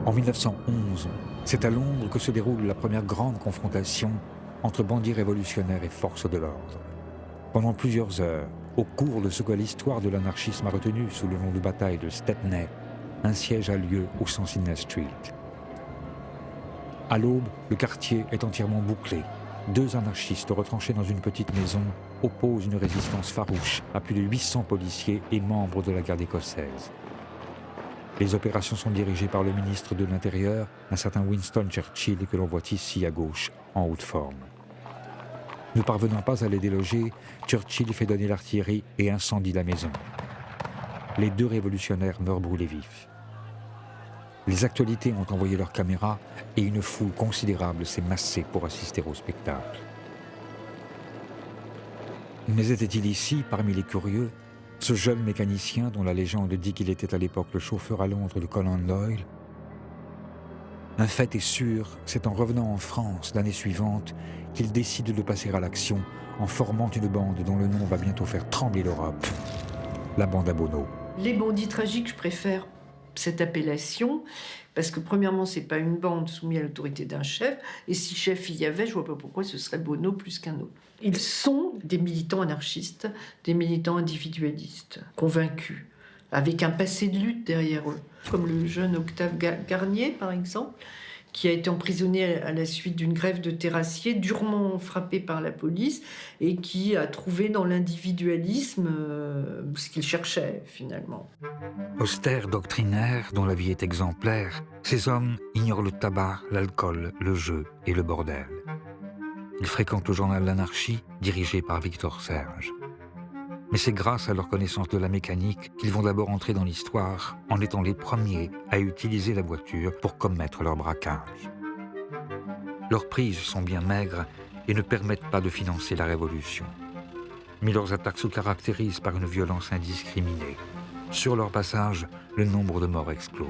S1: En 1911, c'est à Londres que se déroule la première grande confrontation entre bandits révolutionnaires et forces de l'ordre. Pendant plusieurs heures, au cours de ce que l'histoire de l'anarchisme a retenu sous le nom de bataille de Stepney, un siège a lieu au Sansinet Street. À l'aube, le quartier est entièrement bouclé. 2 anarchistes retranchés dans une petite maison opposent une résistance farouche à plus de 800 policiers et membres de la garde écossaise. Les opérations sont dirigées par le ministre de l'Intérieur, un certain Winston Churchill, que l'on voit ici à gauche, en haute forme. Ne parvenant pas à les déloger, Churchill fait donner l'artillerie et incendie la maison. Les 2 révolutionnaires meurent brûlés vifs. Les actualités ont envoyé leurs caméras et une foule considérable s'est massée pour assister au spectacle. Mais était-il ici, parmi les curieux, ce jeune mécanicien dont la légende dit qu'il était à l'époque le chauffeur à Londres de Conan Doyle? Un fait est sûr, c'est en revenant en France l'année suivante qu'il décide de passer à l'action en formant une bande dont le nom va bientôt faire trembler l'Europe, la bande à Bono.
S19: Les bandits tragiques, je préfère cette appellation, parce que premièrement, c'est pas une bande soumise à l'autorité d'un chef, et si chef il y avait, je vois pas pourquoi ce serait Bono plus qu'un autre. Ils sont des militants anarchistes, des militants individualistes, convaincus, avec un passé de lutte derrière eux, comme le jeune Octave Garnier, par exemple, qui a été emprisonné à la suite d'une grève de terrassiers, durement frappé par la police, et qui a trouvé dans l'individualisme ce qu'il cherchait, finalement.
S1: Austères doctrinaires, dont la vie est exemplaire, ces hommes ignorent le tabac, l'alcool, le jeu et le bordel. Ils fréquentent le journal L'Anarchie, dirigé par Victor Serge. Mais c'est grâce à leur connaissance de la mécanique qu'ils vont d'abord entrer dans l'histoire en étant les premiers à utiliser la voiture pour commettre leur braquage. Leurs prises sont bien maigres et ne permettent pas de financer la révolution. Mais leurs attaques se caractérisent par une violence indiscriminée. Sur leur passage, le nombre de morts explose.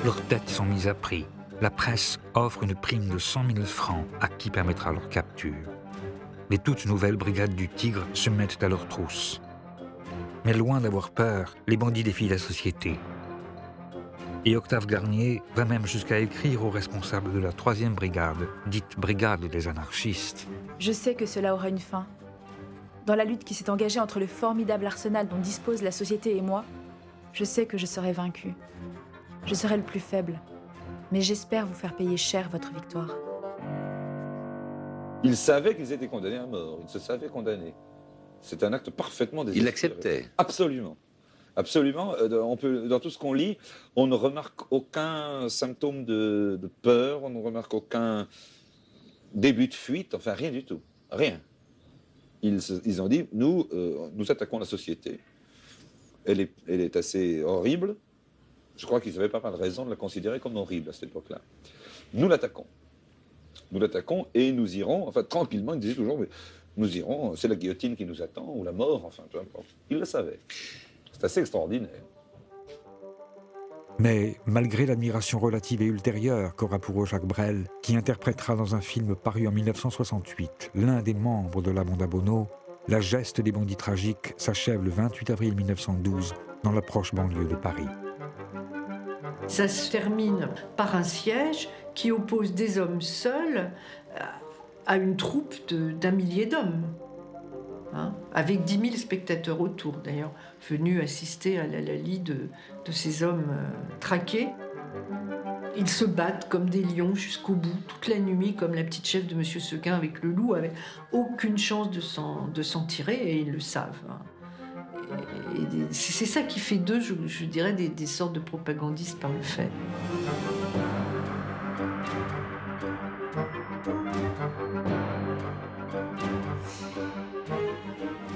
S1: Leurs têtes sont mises à prix. La presse offre une prime de 100 000 francs à qui permettra leur capture. Les toutes nouvelles brigades du Tigre se mettent à leur trousse. Mais loin d'avoir peur, les bandits défient la société. Et Octave Garnier va même jusqu'à écrire aux responsables de la 3e brigade, dite brigade des anarchistes.
S5: Je sais que cela aura une fin. Dans la lutte qui s'est engagée entre le formidable arsenal dont dispose la société et moi, je sais que je serai vaincu. Je serai le plus faible. Mais j'espère vous faire payer cher votre victoire.
S7: Ils savaient qu'ils étaient condamnés à mort, ils se savaient condamnés. C'est un acte parfaitement désespéré.
S22: Ils l'acceptaient.
S7: Absolument. Absolument. Dans tout ce qu'on lit, on ne remarque aucun symptôme de peur, on ne remarque aucun début de fuite, enfin rien du tout. Rien. Ils ont dit, nous attaquons la société. Elle est assez horrible. Je crois qu'ils n'avaient pas mal de raison de la considérer comme horrible à cette époque-là. Nous l'attaquons. Nous l'attaquons et nous irons, enfin tranquillement, ils disaient toujours, mais nous irons, c'est la guillotine qui nous attend, ou la mort, enfin peu importe. Ils le savaient. C'est assez extraordinaire.
S1: Mais malgré l'admiration relative et ultérieure qu'aura pour eux Jacques Brel, qui interprétera dans un film paru en 1968 l'un des membres de la bande à Bono, la geste des bandits tragiques s'achève le 28 avril 1912 dans la proche banlieue de Paris.
S19: Ça se termine par un siège qui oppose des hommes seuls à une troupe d'1 millier d'hommes, avec 10 000 spectateurs autour, d'ailleurs, venus assister à la lie de ces hommes traqués. Ils se battent comme des lions jusqu'au bout, toute la nuit, comme la petite chef de M. Seguin avec le loup, avec aucune chance de s'en tirer, et ils le savent. Et c'est ça qui fait d'eux, je dirais, des sortes de propagandistes par le fait.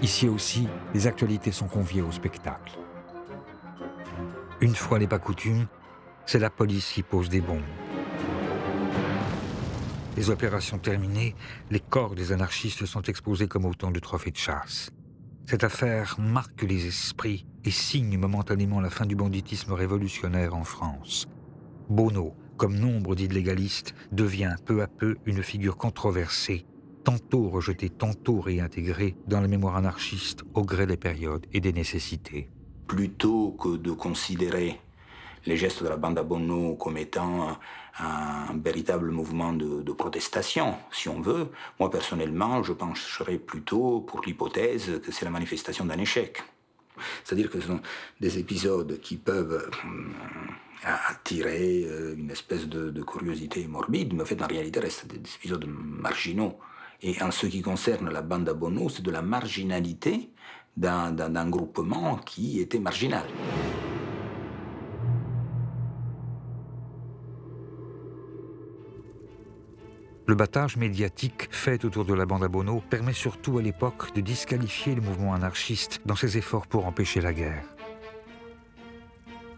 S1: Ici aussi, les actualités sont conviées au spectacle. Une fois n'est pas coutume, c'est la police qui pose des bombes. Les opérations terminées, les corps des anarchistes sont exposés comme autant de trophées de chasse. Cette affaire marque les esprits et signe momentanément la fin du banditisme révolutionnaire en France. Bono, comme nombre d'illégalistes, devient peu à peu une figure controversée, tantôt rejetée, tantôt réintégrée dans la mémoire anarchiste au gré des périodes et des nécessités.
S4: Plutôt que de considérer les gestes de la bande à Bono comme étant un véritable mouvement de protestation, si on veut, moi personnellement, je pencherais plutôt pour l'hypothèse que c'est la manifestation d'un échec. C'est-à-dire que ce sont des épisodes qui peuvent attirer une espèce de curiosité morbide, mais en fait, en réalité, restent des épisodes marginaux. Et en ce qui concerne la bande à Bono, c'est de la marginalité d'un groupement qui était marginal.
S1: Le battage médiatique fait autour de la bande à Bono permet surtout à l'époque de disqualifier le mouvement anarchiste dans ses efforts pour empêcher la guerre.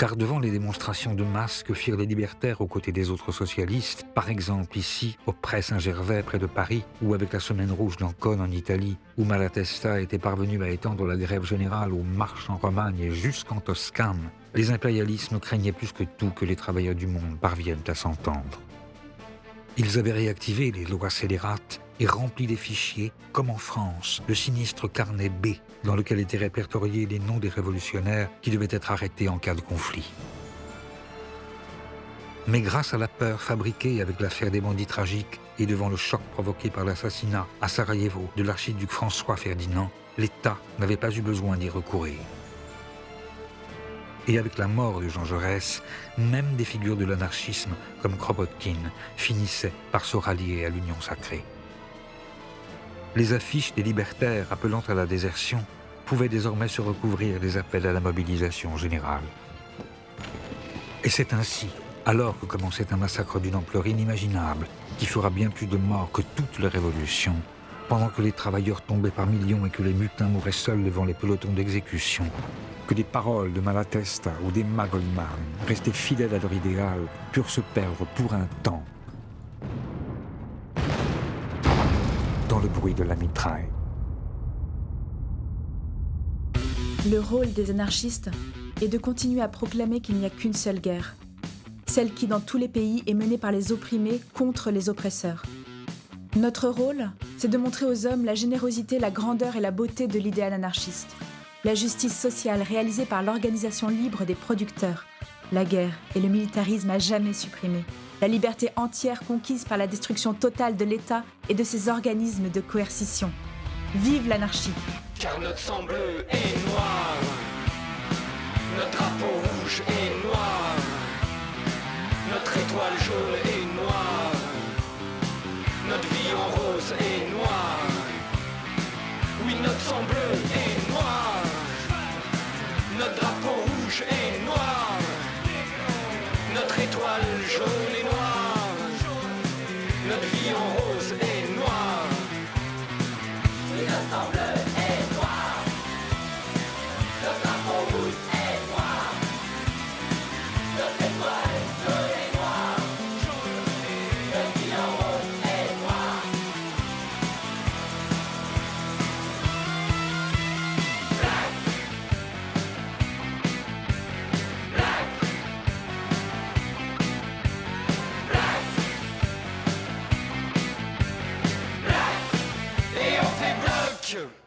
S1: Car devant les démonstrations de masse que firent les libertaires aux côtés des autres socialistes, par exemple ici, au Pré Saint-Gervais près de Paris, ou avec la Semaine rouge d'Ancône en Italie, où Malatesta était parvenu à étendre la grève générale aux marches en Romagne et jusqu'en Toscane, les impérialismes craignaient plus que tout que les travailleurs du monde parviennent à s'entendre. Ils avaient réactivé les lois scélérates et rempli des fichiers, comme en France, le sinistre carnet B, dans lequel étaient répertoriés les noms des révolutionnaires qui devaient être arrêtés en cas de conflit. Mais grâce à la peur fabriquée avec l'affaire des bandits tragiques et devant le choc provoqué par l'assassinat à Sarajevo de l'archiduc François Ferdinand, l'État n'avait pas eu besoin d'y recourir. Et avec la mort de Jean Jaurès, même des figures de l'anarchisme comme Kropotkin finissaient par se rallier à l'Union sacrée. Les affiches des libertaires appelant à la désertion pouvaient désormais se recouvrir des appels à la mobilisation générale. Et c'est ainsi, alors que commençait un massacre d'une ampleur inimaginable, qui fera bien plus de morts que toutes les révolutions, pendant que les travailleurs tombaient par millions et que les mutins mouraient seuls devant les pelotons d'exécution, que des paroles de Malatesta ou d'Emma Goldman, restés fidèles à leur idéal, purent se perdre pour un temps dans le bruit de la mitraille.
S5: Le rôle des anarchistes est de continuer à proclamer qu'il n'y a qu'une seule guerre, celle qui, dans tous les pays, est menée par les opprimés contre les oppresseurs. Notre rôle, c'est de montrer aux hommes la générosité, la grandeur et la beauté de l'idéal anarchiste, la justice sociale réalisée par l'organisation libre des producteurs, la guerre et le militarisme à jamais supprimés, la liberté entière conquise par la destruction totale de l'État et de ses organismes de coercition. Vive l'anarchie!
S16: Car notre sang bleu est noir, notre drapeau rouge est noir, notre étoile jaune est noire, notre vie en rose est noire. Oui, notre sang bleu est noir, notre drapeau rouge est noir, notre étoile jaune est noire, notre vie en rose est noire. Oui, notre sang bleu est noir, notre drapeau rouge est noir, notre étoile jaune est noire, notre vie en rose est noire. Black, black, black, black, et on fait bloc.